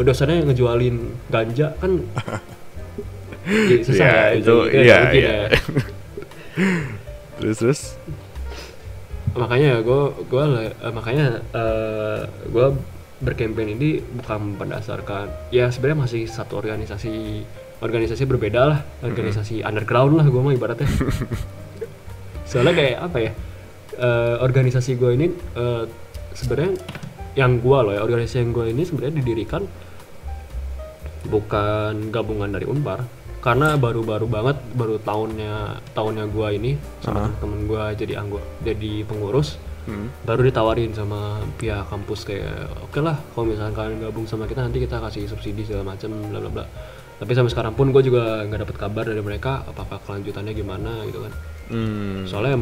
dosennya yang ngejualin ganja kan susah Ya, ya itu jadi iya, mungkin iya. ya. Terus Makanya gue berkampanye ini bukan berdasarkan ya sebenarnya masih satu organisasi berbeda lah, organisasi underground lah gue mah ibaratnya. Soalnya kayak apa ya, organisasi gue ini sebenarnya organisasi yang gue ini sebenarnya didirikan bukan gabungan dari Unpar, karena baru tahunnya gue ini sama temen gue jadi pengurus. Baru ditawarin sama pihak kampus kayak oke lah kalau misalkan kalian gabung sama kita nanti kita kasih subsidi segala macam bla bla bla. Tapi sampai sekarang pun gue juga nggak dapat kabar dari mereka apakah kelanjutannya gimana gitu kan. Soalnya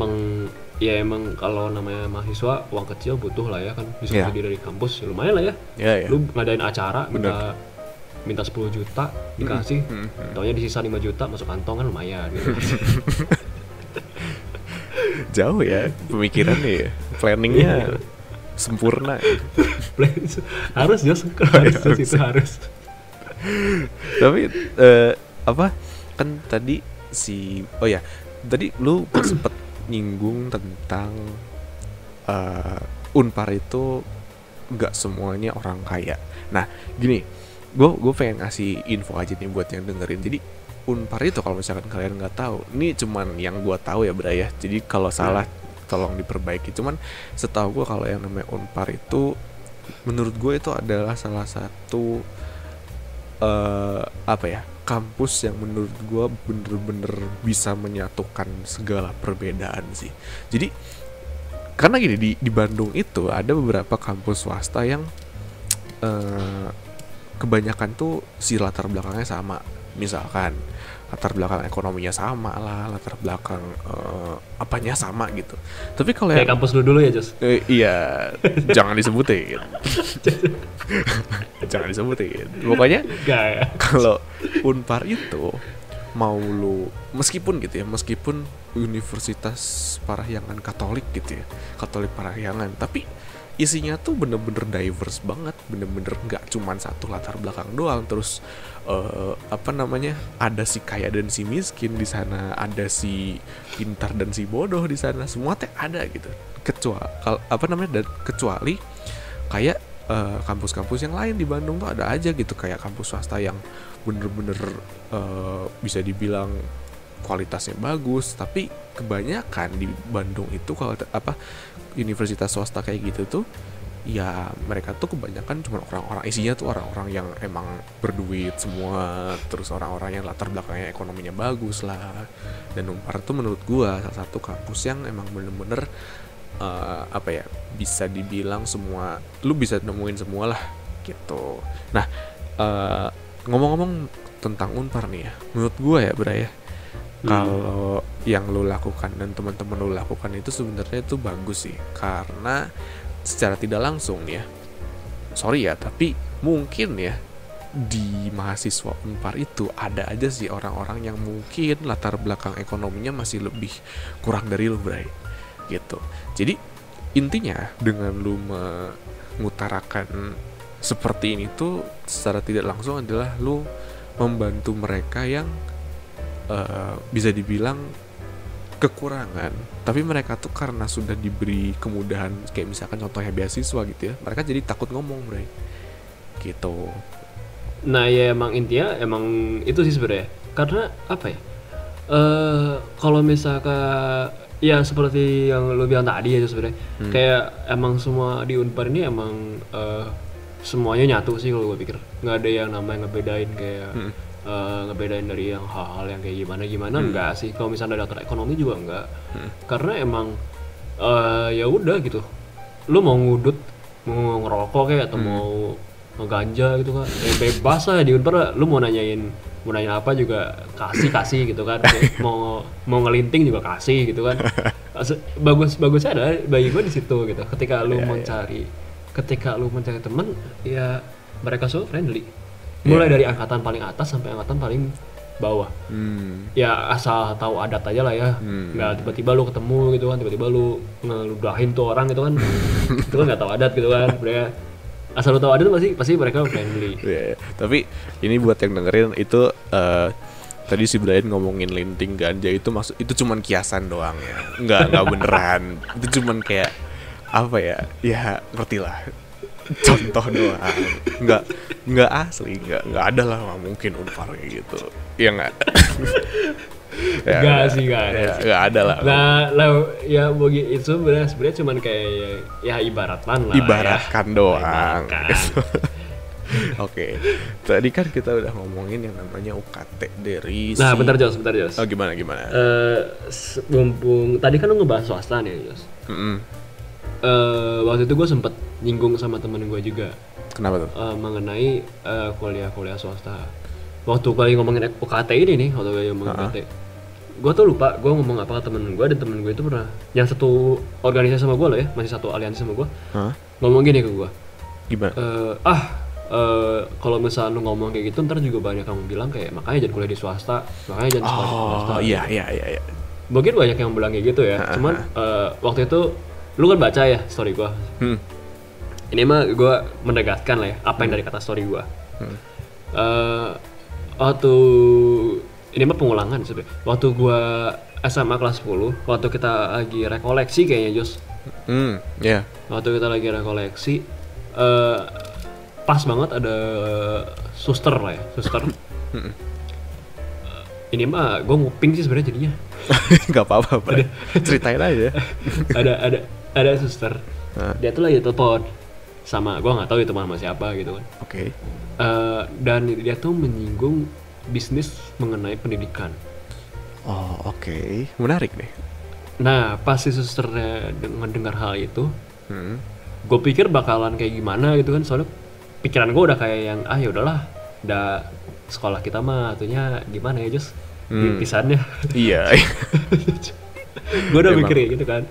emang kalau namanya mahasiswa uang kecil butuh lah ya kan, bisa dari kampus ya lumayan lah ya. Lu ngadain acara minta 10 juta dikasih, taunya disisa 5 juta masuk kantong kan lumayan gitu. jauh ya pemikirannya ya, planningnya sempurna. harus harus. Tapi apa kan tadi tadi lu sempet nyinggung tentang Unpar itu nggak semuanya orang kaya. Nah gini, gue pengen ngasih info aja nih buat yang dengerin. Jadi Unpar itu kalau misalkan kalian nggak tahu, ini cuman yang gue tahu ya Bra ya. Jadi kalau salah tolong diperbaiki. Cuman setahu gue kalau yang namanya Unpar itu, menurut gue itu adalah salah satu kampus yang menurut gue bener-bener bisa menyatukan segala perbedaan sih. Jadi karena gini di Bandung itu ada beberapa kampus swasta yang kebanyakan tuh si latar belakangnya sama. Misalkan latar belakang ekonominya sama lah, latar belakang apanya sama gitu. Tapi kalau kayak kampus lu dulu ya Jos? Iya, jangan disebutin. Jangan disebutin. Pokoknya kalau Unpar itu mau lu meskipun Universitas Parahyangan Katolik gitu ya, Katolik Parahyangan, tapi isinya tuh bener-bener diverse banget, bener-bener nggak cuman satu latar belakang doang. Terus ada si kaya dan si miskin di sana, ada si pintar dan si bodoh di sana, semua teh ada gitu. Kecuali kayak kampus-kampus yang lain di Bandung tuh ada aja gitu, kayak kampus swasta yang bener-bener bisa dibilang kualitasnya bagus, tapi kebanyakan di Bandung itu kalau universitas swasta kayak gitu tuh ya mereka tuh kebanyakan cuma isinya tuh orang-orang yang emang berduit semua, terus orang-orang yang latar belakangnya ekonominya bagus lah. Dan Unpar tuh menurut gua salah satu kampus yang emang bener-bener bisa dibilang semua lu bisa nemuin semua lah gitu. Nah ngomong-ngomong tentang Unpar nih ya, menurut gua ya Bra ya, kalau yang lu lakukan dan teman-teman lu lakukan itu sebenarnya itu bagus sih, karena secara tidak langsung ya, sorry ya, tapi mungkin ya di mahasiswa Unpar itu ada aja sih orang-orang yang mungkin latar belakang ekonominya masih lebih kurang dari lu Bray gitu. Jadi intinya dengan lu mengutarakan seperti ini tuh secara tidak langsung adalah lu membantu mereka yang bisa dibilang kekurangan, tapi mereka tuh karena sudah diberi kemudahan, kayak misalkan contohnya beasiswa gitu ya, mereka jadi takut ngomong Bray gitu. Nah ya emang intinya emang itu sih sebenarnya, karena apa ya, kalau misalkan ya seperti yang lo bilang tadi ya sebenarnya, kayak emang semua di Unpar ini emang semuanya nyatu sih kalau gue pikir, nggak ada yang namanya ngebedain kayak ngebedain dari yang hal-hal yang kayak gimana enggak sih. Kalau misalnya dari latar ekonomi juga enggak, karena emang ya udah gitu, lu mau ngudut, mau ngerokok kayak atau mau ngeganja gitu kan, bebas lah di Unpar. Lu mau nanyain apa juga kasih gitu kan. mau ngelinting juga kasih gitu kan. Bagusnya adalah bagi gue di situ gitu, ketika lu mencari teman ya mereka so friendly. mulai dari angkatan paling atas sampai angkatan paling bawah. Ya asal tahu adat aja lah ya, nggak tiba-tiba lu ketemu gitu kan, tiba-tiba lu ngeludahin tuh orang gitu kan, itu kan nggak tahu adat gitu kan, sebenarnya asal lu tahu adat pasti mereka friendly. Tapi ini buat yang dengerin itu tadi si Brian ngomongin linting ganja itu itu cuman kiasan doang ya, nggak beneran. Itu cuman kayak apa ya, ya ngerti lah, contoh doang, nggak asli, nggak ada lah, nggak mungkin Unpar kayak gitu, ya nggak. Nggak sih, nggak ada. Nggak ada lah. Lah ya bagi itu sebenarnya cuman kayak ya ibaratkan lah. Ibaratkan ya. doang. Ibaratkan. Oke, tadi kan kita udah ngomongin yang namanya UKT dari Nah, bentar Jos. Oh, gimana? Mumpung tadi kan lu ngebahas swasta nih, Jos. Waktu itu gue sempet nyinggung sama temen gue juga. Kenapa tuh? Mengenai kuliah swasta. Waktu kali ngomongin UKT ini nih, waktu gue ngomongin UKT, gue tuh lupa gue ngomong apa ke temen gue, dan temen gue itu pernah yang satu organisasi sama gue loh ya, masih satu aliansi sama gue, ngomong gini ke gue. Gimana? Kalau misalnya lu ngomong kayak gitu, ntar juga banyak yang bilang kayak makanya jangan kuliah di swasta, makanya jangan sekolah di swasta. Oh iya. Mungkin banyak yang bilang kayak gitu ya. Cuman waktu itu lu kan baca ya story gue. Ini mah gue menegaskan lah ya apa yang dari kata story gue. Waktu ini mah pengulangan sebenarnya. Waktu gue SMA kelas 10, waktu kita lagi rekoleksi kayaknya Jos. Waktu kita lagi rekoleksi, pas banget ada suster lah ya, suster. Ini mah gue nguping sih sebenarnya jadinya. Gak apa-apa, ceritain aja. ada suster. Dia tuh lagi telepon sama gue, nggak tahu itu sama siapa gitu kan. Oke. Dan dia tuh menyinggung bisnis mengenai pendidikan. Oh oke. Menarik nih. Nah pas si susternya mendengar hal itu, gue pikir bakalan kayak gimana gitu kan, soalnya pikiran gue udah kayak yang ya udahlah, udah sekolah kita mah atunya gimana ya Jos, pisannya. Iya. Gue udah mikir kayak gitu kan.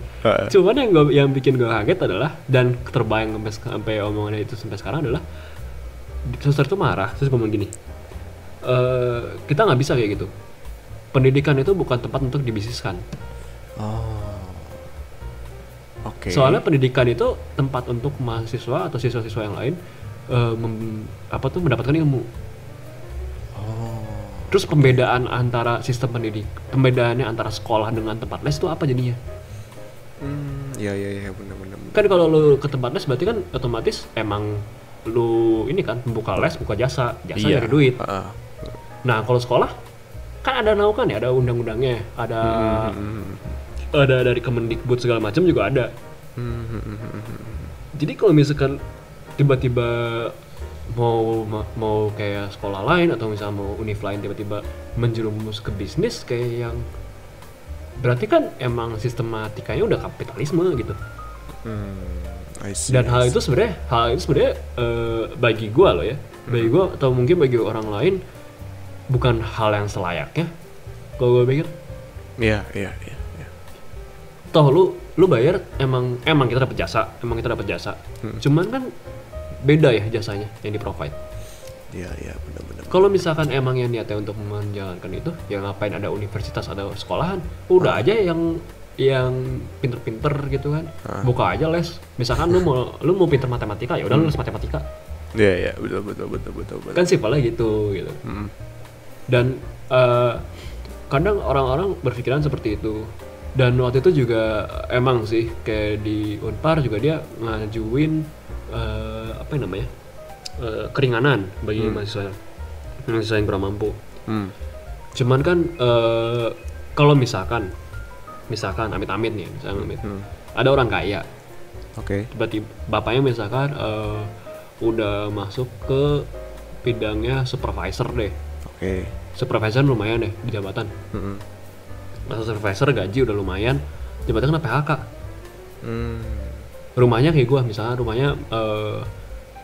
Cuman yang bikin gue kaget adalah, dan terbayang sampai omongannya itu sampai sekarang adalah, suster tuh marah terus ngomong gini, kita nggak bisa kayak gitu. Pendidikan itu bukan tempat untuk dibisniskan. Oke. Soalnya pendidikan itu tempat untuk mahasiswa atau siswa-siswa yang lain mendapatkan ilmu. Terus pembedaan antara sistem pembedaannya antara sekolah dengan tempat les itu apa jadinya? Iya benar. Kan kalau lu ke tempat les berarti kan otomatis emang lu ini kan buka les, buka jasa dari duit. Nah kalau sekolah kan ada naukan ya, ada undang-undangnya, ada dari Kemendikbud segala macam juga ada. Jadi kalau misalkan tiba-tiba mau kayak sekolah lain atau misalnya mau univ lain tiba-tiba menjerumus ke bisnis kayak yang, berarti kan emang sistematikanya udah kapitalisme gitu. Dan hal itu sebenarnya bagi gue loh ya, bagi gue atau mungkin bagi orang lain bukan hal yang selayaknya kalau gue pikir. Iya. Toh lu bayar emang kita dapat jasa, cuman kan beda ya jasanya yang di provide. Iya benar. Kalau misalkan emang yang niatnya untuk menjalankan itu, ya ngapain ada universitas, ada sekolahan, udah aja yang pinter-pinter gitu kan, buka aja les. Misalkan lu mau pinter matematika, ya udah lu les matematika. Iya betul. Kan simpelnya gitu. Dan kadang orang-orang berpikiran seperti itu. Dan waktu itu juga emang sih kayak di Unpar juga dia ngajuin keringanan bagi mahasiswa yang kurang mampu. Cuman kan kalau misalkan amit-amit nih, ada orang kaya, tiba-tiba bapaknya misalkan udah masuk ke bidangnya supervisor deh. Supervisor lumayan deh di jabatan. Masuk supervisor gaji udah lumayan, jabatan kena PHK. Rumahnya kayak gue, misalnya rumahnya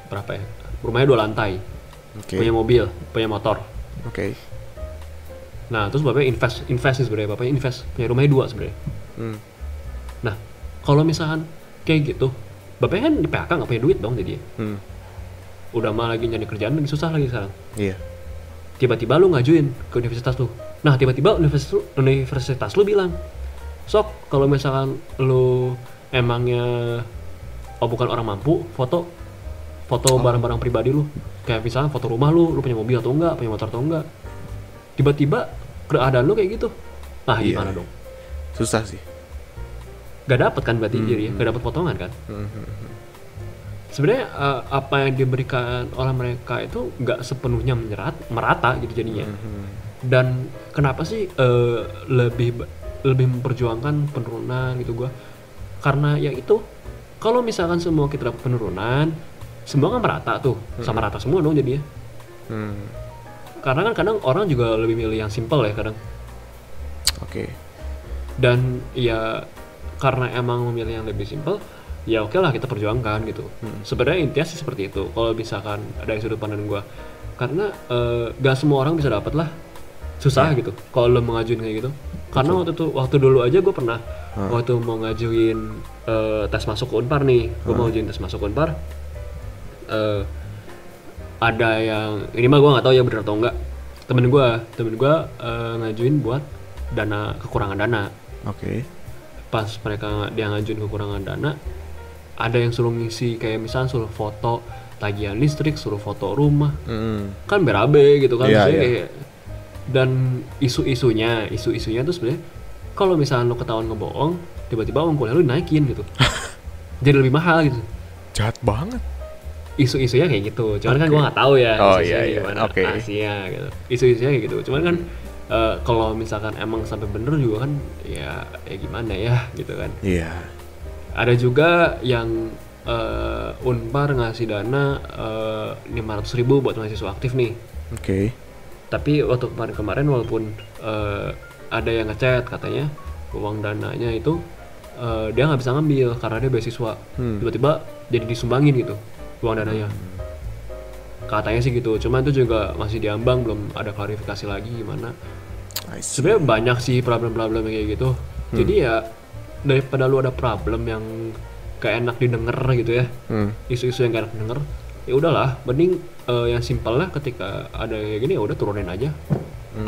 berapa ya? Rumahnya 2 lantai, punya mobil, punya motor. Nah terus bapaknya invest sih sebenarnya, bapaknya invest punya rumahnya 2 sebenarnya. Nah kalau misalkan kayak gitu, bapaknya kan di PHK nggak punya duit dong jadi. udah mah lagi nyari kerjaan lagi susah lagi sekarang. Iya. Tiba-tiba lu ngajuin ke universitas lu. Nah tiba-tiba universitas lu bilang, sok kalau misalkan lu emangnya bukan orang mampu, foto barang-barang pribadi lu, kayak misalnya foto rumah lu punya mobil atau enggak, punya motor atau enggak. Tiba-tiba keadaan lu kayak gitu, nah gimana dong? Susah sih. Gak dapet kan berarti jadi gak dapet potongan kan? Sebenarnya apa yang diberikan oleh mereka itu nggak sepenuhnya merata gitu jadinya. Dan kenapa sih lebih memperjuangkan penurunan gitu gua? Karena ya itu, kalau misalkan semua kita dapat penurunan, semua kan merata tuh, sama rata semua dong jadinya. Karena kan kadang orang juga lebih milih yang simple ya kadang. Oke. Dan ya karena emang memilih yang lebih simple, ya oke lah kita perjuangkan gitu. Sebenarnya intinya sih seperti itu. Kalau misalkan dari sudut pandang gue, karena gak semua orang bisa dapat lah, susah gitu. Kalau lo mau ngajuin kayak gitu, karena waktu dulu aja gue pernah waktu mau ngajuin tes masuk ke Unpar nih, gue mau ngajuin tes masuk ke Unpar, ada yang ini mah gue nggak tahu ya benar atau enggak. Temen gue ngajuin buat kekurangan dana. Oke. Pas dia ngajuin kekurangan dana, ada yang suruh ngisi kayak misalnya suruh foto tagihan listrik, suruh foto rumah, kan berabe gitu kan. Kayak, dan isu-isunya tuh sebenarnya kalau misalnya lo ketahuan ngebohong, tiba-tiba uang kuliah lo dinaikin gitu. Jadi lebih mahal gitu. Jahat banget. Isu-isunya kayak gitu, cuman kan gue nggak tahu ya gimana okay. Asia gitu. Isu-isunya kayak gitu, cuman kan kalau misalkan emang sampai bener juga kan ya gimana ya gitu kan. Iya. Ada juga yang Unpar ngasih dana 500.000 buat mahasiswa aktif nih. Oke. Tapi waktu kemarin walaupun ada yang ngechat katanya uang dananya itu dia nggak bisa ngambil karena dia beasiswa. Tiba-tiba jadi disumbangin gitu uang dananya. Katanya sih gitu, cuma itu juga masih diambang, belum ada klarifikasi lagi gimana. Sebenarnya banyak sih problem-problem kayak gitu. Jadi ya daripada lu ada problem yang gak enak didengar gitu ya, isu-isu yang gak enak didengar, ya udahlah, mending yang simpel lah, ketika ada kayak gini ya udah turunin aja.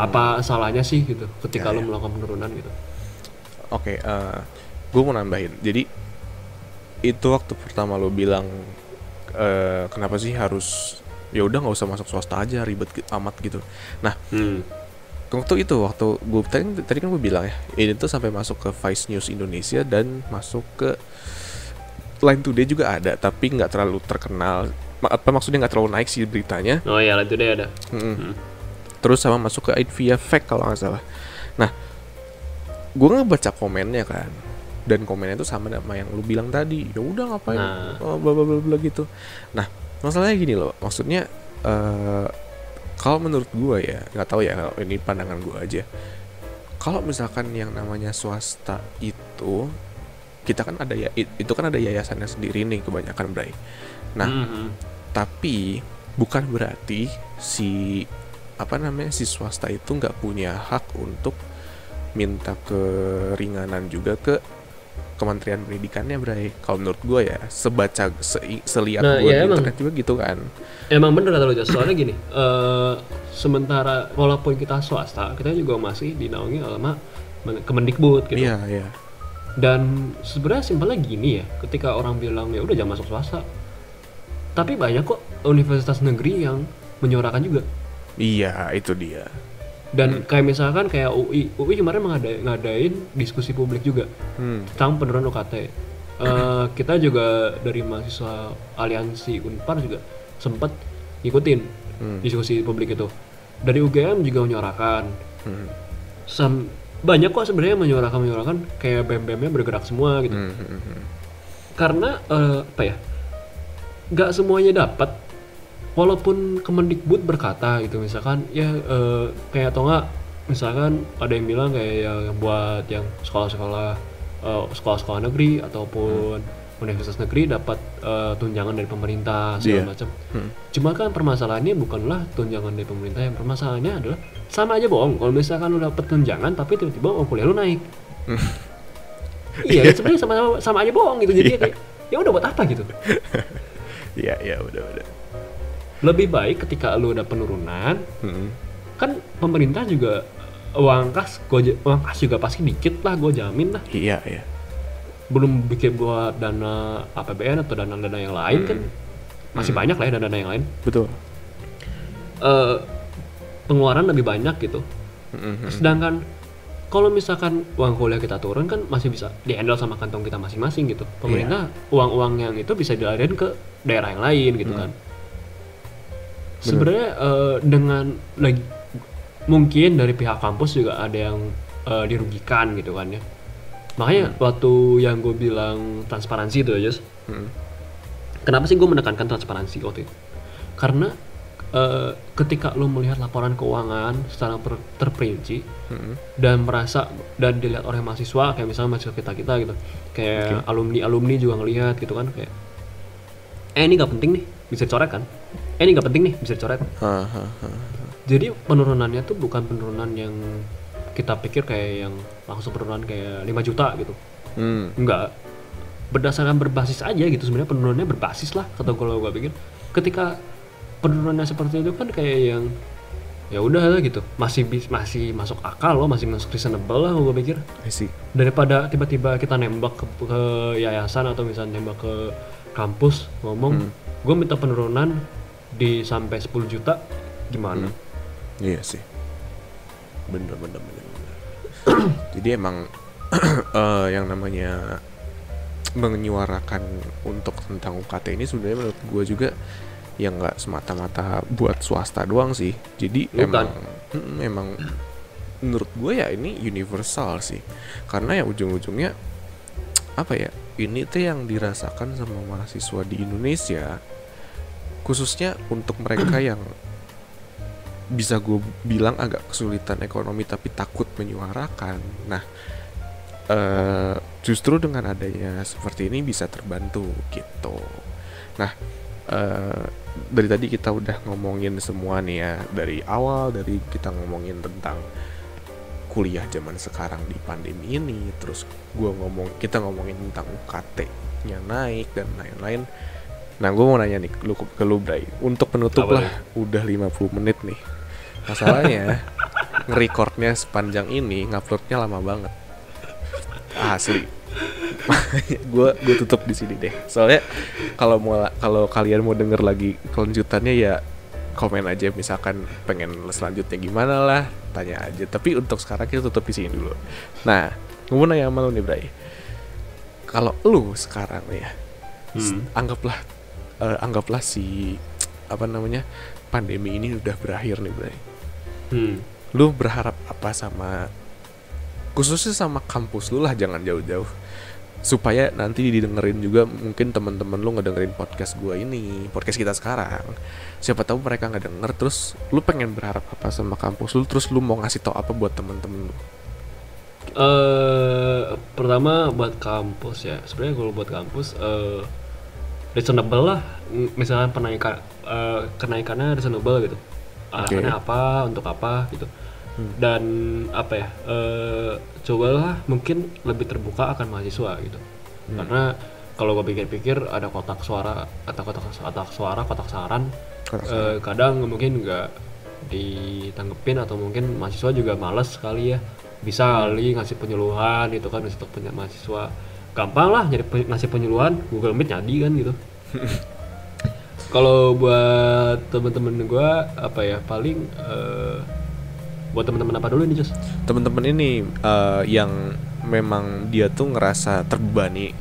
Apa salahnya sih gitu ketika lu melakukan penurunan gitu. Oke, gue mau nambahin. Jadi itu waktu pertama lu bilang kenapa sih harus ya udah nggak usah masuk swasta aja, ribet amat gitu. Nah, waktu gue tadi kan gue bilang ya, ini tuh sampai masuk ke Vice News Indonesia dan masuk ke Line Today juga ada, tapi nggak terlalu terkenal. Maksudnya nggak terlalu naik sih beritanya. Oh iya, Line Today ada. Terus sama masuk ke Via Fact kalau nggak salah. Nah, gue ngebaca komennya kan, dan komennya itu sama yang lu bilang tadi. Ya udah ngapain, bla bla bla gitu. Nah, masalahnya gini loh, maksudnya kalau menurut gue ya, nggak tahu ya, ini pandangan gue aja. Kalau misalkan yang namanya swasta itu, kita kan ada ya, itu kan ada yayasannya sendiri nih kebanyakan, Bray. Nah, tapi bukan berarti si swasta itu nggak punya hak untuk minta keringanan juga ke Kementerian Pendidikannya, Bray. Kalau menurut gue ya, selihat gue di internet juga gitu kan. Emang bener kata lu, soalnya gini, sementara walaupun kita swasta, kita juga masih dinaungi oleh Kemendikbud gitu. Iya. Dan sebenarnya simpelnya gini ya, ketika orang bilang ya udah jangan masuk swasta, tapi banyak kok universitas negeri yang menyuarakan juga. Iya, itu dia. Dan kayak misalkan kayak UI kemarin ngadain diskusi publik juga tentang penurunan UKT. Kita juga dari mahasiswa aliansi Unpar juga sempat ngikutin diskusi publik itu. Dari UGM juga menyuarakan. Banyak kok sebenarnya menyuarakan kayak BEM-BEM-nya bergerak semua gitu. Karena nggak semuanya dapat. Walaupun Kemendikbud berkata gitu, misalkan ya kayak atau nggak, misalkan ada yang bilang kayak yang buat yang sekolah-sekolah negeri ataupun universitas negeri dapat tunjangan dari pemerintah segala macam. Cuma kan permasalahannya bukanlah tunjangan dari pemerintah, yang permasalahannya adalah sama aja bohong. Kalau misalkan lu dapat tunjangan tapi tiba-tiba uang kuliah lu naik, iya sebenarnya sama aja bohong gitu. Jadi kayak ya udah buat apa gitu. Iya udah. lebih baik ketika lu udah penurunan, Mm-mm. kan pemerintah juga uang kas juga pasti dikit lah, gue jamin lah. Iya, iya. Belum bikin buat dana APBN atau dana-dana yang lain kan masih banyak lah ya dana-dana yang lain. Betul. Eh, Pengeluaran lebih banyak gitu. Mm-mm. Sedangkan kalau misalkan uang kuliah kita turun kan masih bisa dihandle sama kantong kita masing-masing gitu. Pemerintah uang-uang yang itu bisa dialihkan ke daerah yang lain gitu kan. Sebenarnya dengan lagi mungkin dari pihak kampus juga ada yang dirugikan gitu kan ya. Makanya waktu yang gue bilang transparansi itu aja. Kenapa sih gue menekankan transparansi waktu itu? Karena ketika lo melihat laporan keuangan secara terperinci dan merasa dan dilihat oleh mahasiswa kayak misalnya mahasiswa kita gitu, kayak alumni juga ngelihat gitu kan, kayak ini nggak penting nih bisa dicoret kan, ini nggak penting nih bisa dicoret. Jadi penurunannya tuh bukan penurunan yang kita pikir kayak yang langsung penurunan kayak 5 juta gitu, enggak, berdasarkan berbasis aja gitu. Sebenarnya penurunannya berbasis lah kata kalau gue pikir. Ketika penurunannya seperti itu kan kayak yang ya udah gitu, masih masuk akal loh, masih masuk reasonable lah gue pikir. I see. Daripada tiba-tiba kita nembak ke yayasan atau misalnya nembak ke kampus ngomong gue minta penurunan di sampai 10 juta gimana. Iya sih, bener. Jadi emang yang namanya menyuarakan untuk tentang UKT ini sebenarnya menurut gue juga yang nggak semata-mata buat swasta doang sih. Jadi emang menurut gue ya ini universal sih, karena ya ujung-ujungnya apa ya, ini tuh yang dirasakan sama mahasiswa di Indonesia, khususnya untuk mereka yang bisa gue bilang agak kesulitan ekonomi tapi takut menyuarakan. Nah, justru dengan adanya seperti ini bisa terbantu gitu. Nah, dari tadi kita udah ngomongin semua nih ya, dari awal dari kita ngomongin tentang kuliah zaman sekarang di pandemi ini, terus kita ngomongin tentang UKT-nya naik dan lain-lain. Nah, gue mau nanya nih ke lu Bray, untuk penutup lah, udah 50 menit nih. Masalahnya nge-recordnya sepanjang ini, nguploadnya lama banget. Asli. Gue tutup di sini deh. Soalnya kalau kalian mau denger lagi kelanjutannya ya komen aja, misalkan pengen selanjutnya gimana lah, tanya aja. Tapi untuk sekarang kita tutup di sini dulu. Nah, gue mau nanya sama lu nih Bray. Kalau lu sekarang ya, anggaplah si pandemi ini udah berakhir nih Bray. Lu berharap apa sama, khususnya sama kampus lu lah, jangan jauh-jauh, supaya nanti didengerin juga mungkin teman-teman lu ngedengerin podcast podcast kita sekarang. Siapa tahu mereka ngedenger, terus lu pengen berharap apa sama kampus lu, terus lu mau ngasih tau apa buat teman-teman lu? Pertama buat kampus ya, sebenarnya kalau buat kampus reasonable lah, misalkan kenaikannya reasonable gitu. Alasannya apa, untuk apa gitu. Dan apa ya, cobalah mungkin lebih terbuka akan mahasiswa gitu. Karena kalau gue pikir-pikir ada kotak suara, kotak saran, kadang mungkin nggak ditanggepin, atau mungkin mahasiswa juga malas kali ya. Bisa kali ngasih penyuluhan gitu kan, untuk punya mahasiswa gampang lah ngasih penyuluhan, Google Meet jadi kan gitu. Kalau buat temen-temen gue apa ya, paling buat temen-temen apa dulu nih Jos? Temen-temen ini yang memang dia tuh ngerasa terbebani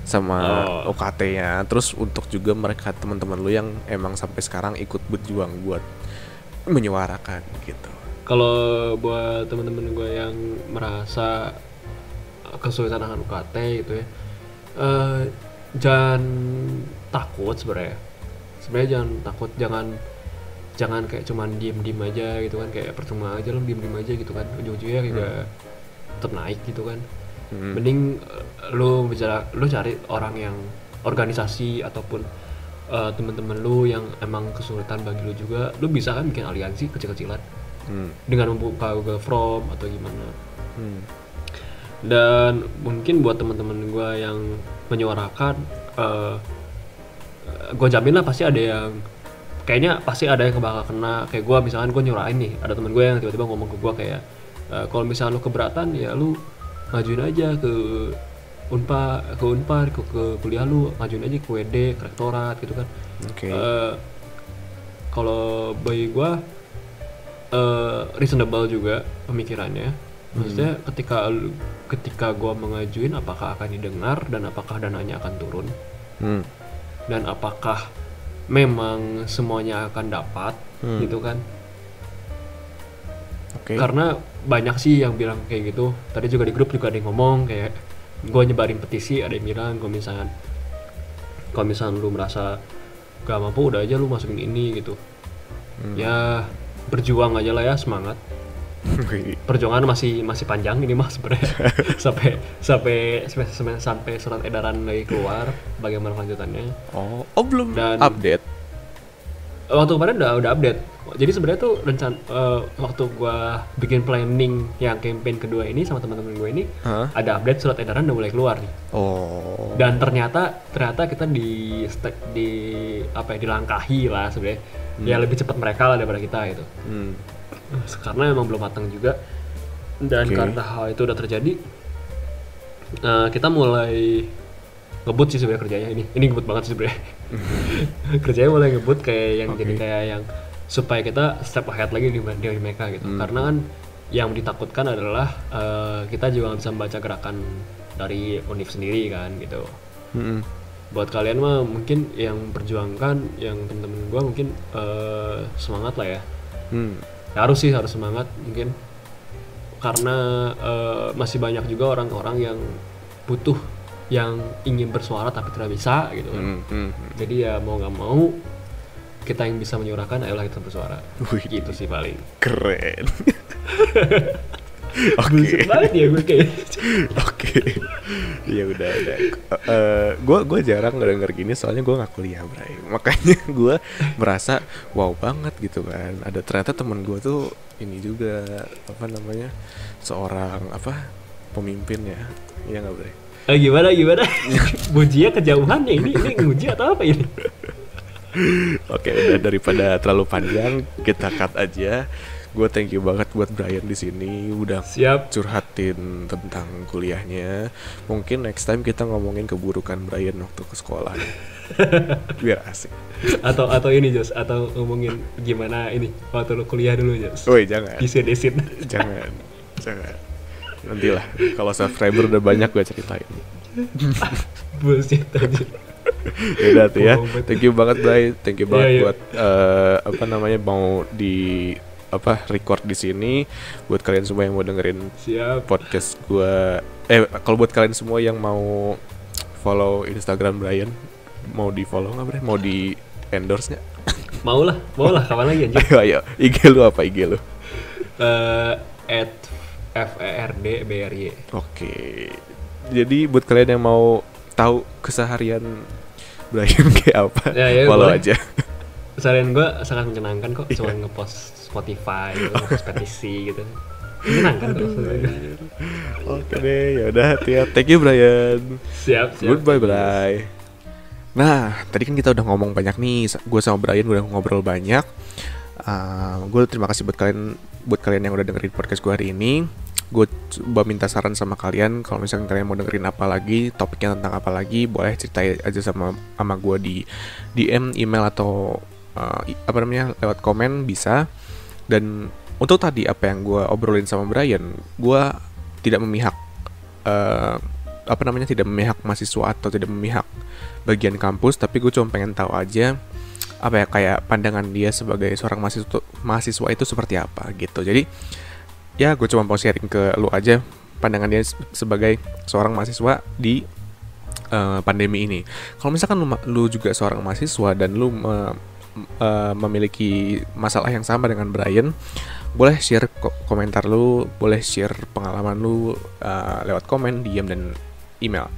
sama UKT-nya, terus untuk juga mereka teman-teman lu yang emang sampai sekarang ikut berjuang buat menyuarakan gitu. Kalau buat teman-teman gue yang merasa kesulitan dengan UKT gitu ya, jangan takut sebenarnya jangan takut, jangan kayak cuman diem aja gitu kan, kayak percuma aja lo diem aja gitu kan, ujung-ujungnya juga tetap naik gitu kan. Mending lu cari orang yang organisasi ataupun teman-teman lu yang emang kesulitan bagi lu juga, lu bisa kan bikin aliansi kecil-kecilan dengan membuka Google Form atau gimana. Dan mungkin buat teman-teman gue yang menyuarakan, gue jamin lah pasti ada yang kayaknya pasti ada yang bakal kena. Kayak gue misalkan gue nyurahin nih, ada teman gue yang tiba-tiba ngomong ke gue kayak kalau misalnya lu keberatan ya lu ngajuin aja ke Unpar ke kuliah lu, ngajuin aja ke WD, ke rektorat gitu kan. Oke. Kalau bagi gue reasonable juga pemikirannya. Maksudnya ketika gue mengajuin, apakah akan didengar dan apakah dananya akan turun, dan apakah memang semuanya akan dapat gitu kan. Karena banyak sih yang bilang kayak gitu. Tadi juga di grup juga ada yang ngomong kayak gue nyebarin petisi, ada yang bilang kalau misalnya lu merasa gak mampu udah aja lu masukin ini gitu. Ya berjuang aja lah ya, semangat. Perjuangan masih panjang ini mah sebenarnya. sampai surat edaran lagi keluar bagaimana kelanjutannya. Oh belum update. Waktu kemarin udah update. Jadi sebenarnya tuh waktu gua bikin planning yang campaign kedua ini sama teman-teman gue ini, ada update surat edaran udah mulai keluar nih. Oh. Dan ternyata kita dilangkahi lah sebenarnya. Ya lebih cepat mereka lah daripada kita gitu. Karena emang belum matang juga. Dan karena hal itu udah terjadi, kita mulai ngebut sih sebenarnya kerjanya ini ngebut banget sih sebenarnya. Kerjanya mulai ngebut kayak yang jadi kayak yang supaya kita step ahead lagi di mereka gitu. Karena kan yang ditakutkan adalah kita juga nggak bisa membaca gerakan dari Univ sendiri kan gitu. Buat kalian mah mungkin yang perjuangkan, yang temen-temen gue mungkin semangat lah ya. Harus semangat mungkin karena masih banyak juga orang-orang yang butuh, yang ingin bersuara tapi tidak bisa gitu kan. Jadi ya mau nggak mau kita yang bisa menyuarakan, ayolah kita bersuara. Gitu sih paling. Keren. Buset banget ya gue kayak. Ya udah. Gue jarang denger gini soalnya gue nggak kuliah, Bray. Makanya gue merasa wow banget gitu kan. Ada ternyata temen gue tuh ini juga seorang pemimpin ya. Iya nggak, Bray? Gimana? Bujinya kejauhan ya, ini nguji atau apa ini? Oke, udah daripada terlalu panjang kita cut aja. Gue thank you banget buat Brian di sini udah curhatin tentang kuliahnya. Mungkin next time kita ngomongin keburukan Brian waktu ke sekolah. Biar asik. Atau ini Jos, atau ngomongin gimana ini waktu lu kuliah dulu Jos. Woi, jangan. Disin. Jangan. Nantilah kalau subscriber udah banyak gue ceritain. Bullshit aja. Yaudah tuh ya. Thank you banget Bray. Thank you banget buat mau di record di sini. Buat kalian semua yang mau dengerin podcast gue. Kalau buat kalian semua yang mau follow Instagram Brian, mau di follow nggak Bray? Mau di endorse nggak? Mau lah kapan lagi anjir. Ayo. IG lu apa IG lu? @FERDBRY. Oke. Jadi buat kalian yang mau tahu keseharian Brian kayak apa, follow aja. Keseharian gue sangat menyenangkan kok. Cuma ngepost Spotify, ngepost petisi gitu. Menyenangkan kok. Oke deh, yaudah thank you Brian. Siap. Goodbye Bray. Nah, tadi kan kita udah ngomong banyak nih. Gue sama Brian udah ngobrol banyak. Gue terima kasih buat kalian yang udah dengerin podcast gue hari ini. Gue coba minta saran sama kalian. Kalau misalkan kalian mau dengerin apa lagi, topiknya tentang apa lagi, boleh ceritain aja sama gue di DM, email atau lewat komen bisa. Dan untuk tadi apa yang gue obrolin sama Brian, gue tidak memihak tidak memihak mahasiswa atau tidak memihak bagian kampus, tapi gue cuma pengen tahu aja kayak pandangan dia sebagai seorang mahasiswa itu seperti apa gitu. Jadi ya gue cuma mau sharing ke lu aja pandangan dia sebagai seorang mahasiswa di pandemi ini. Kalau misalkan lu juga seorang mahasiswa dan lu memiliki masalah yang sama dengan Brian, boleh share komentar lu, boleh share pengalaman lu lewat komen, DM dan email.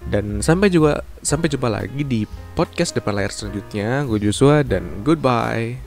Dan sampai jumpa lagi di podcast Depan Layar selanjutnya. Gue Joshua dan goodbye.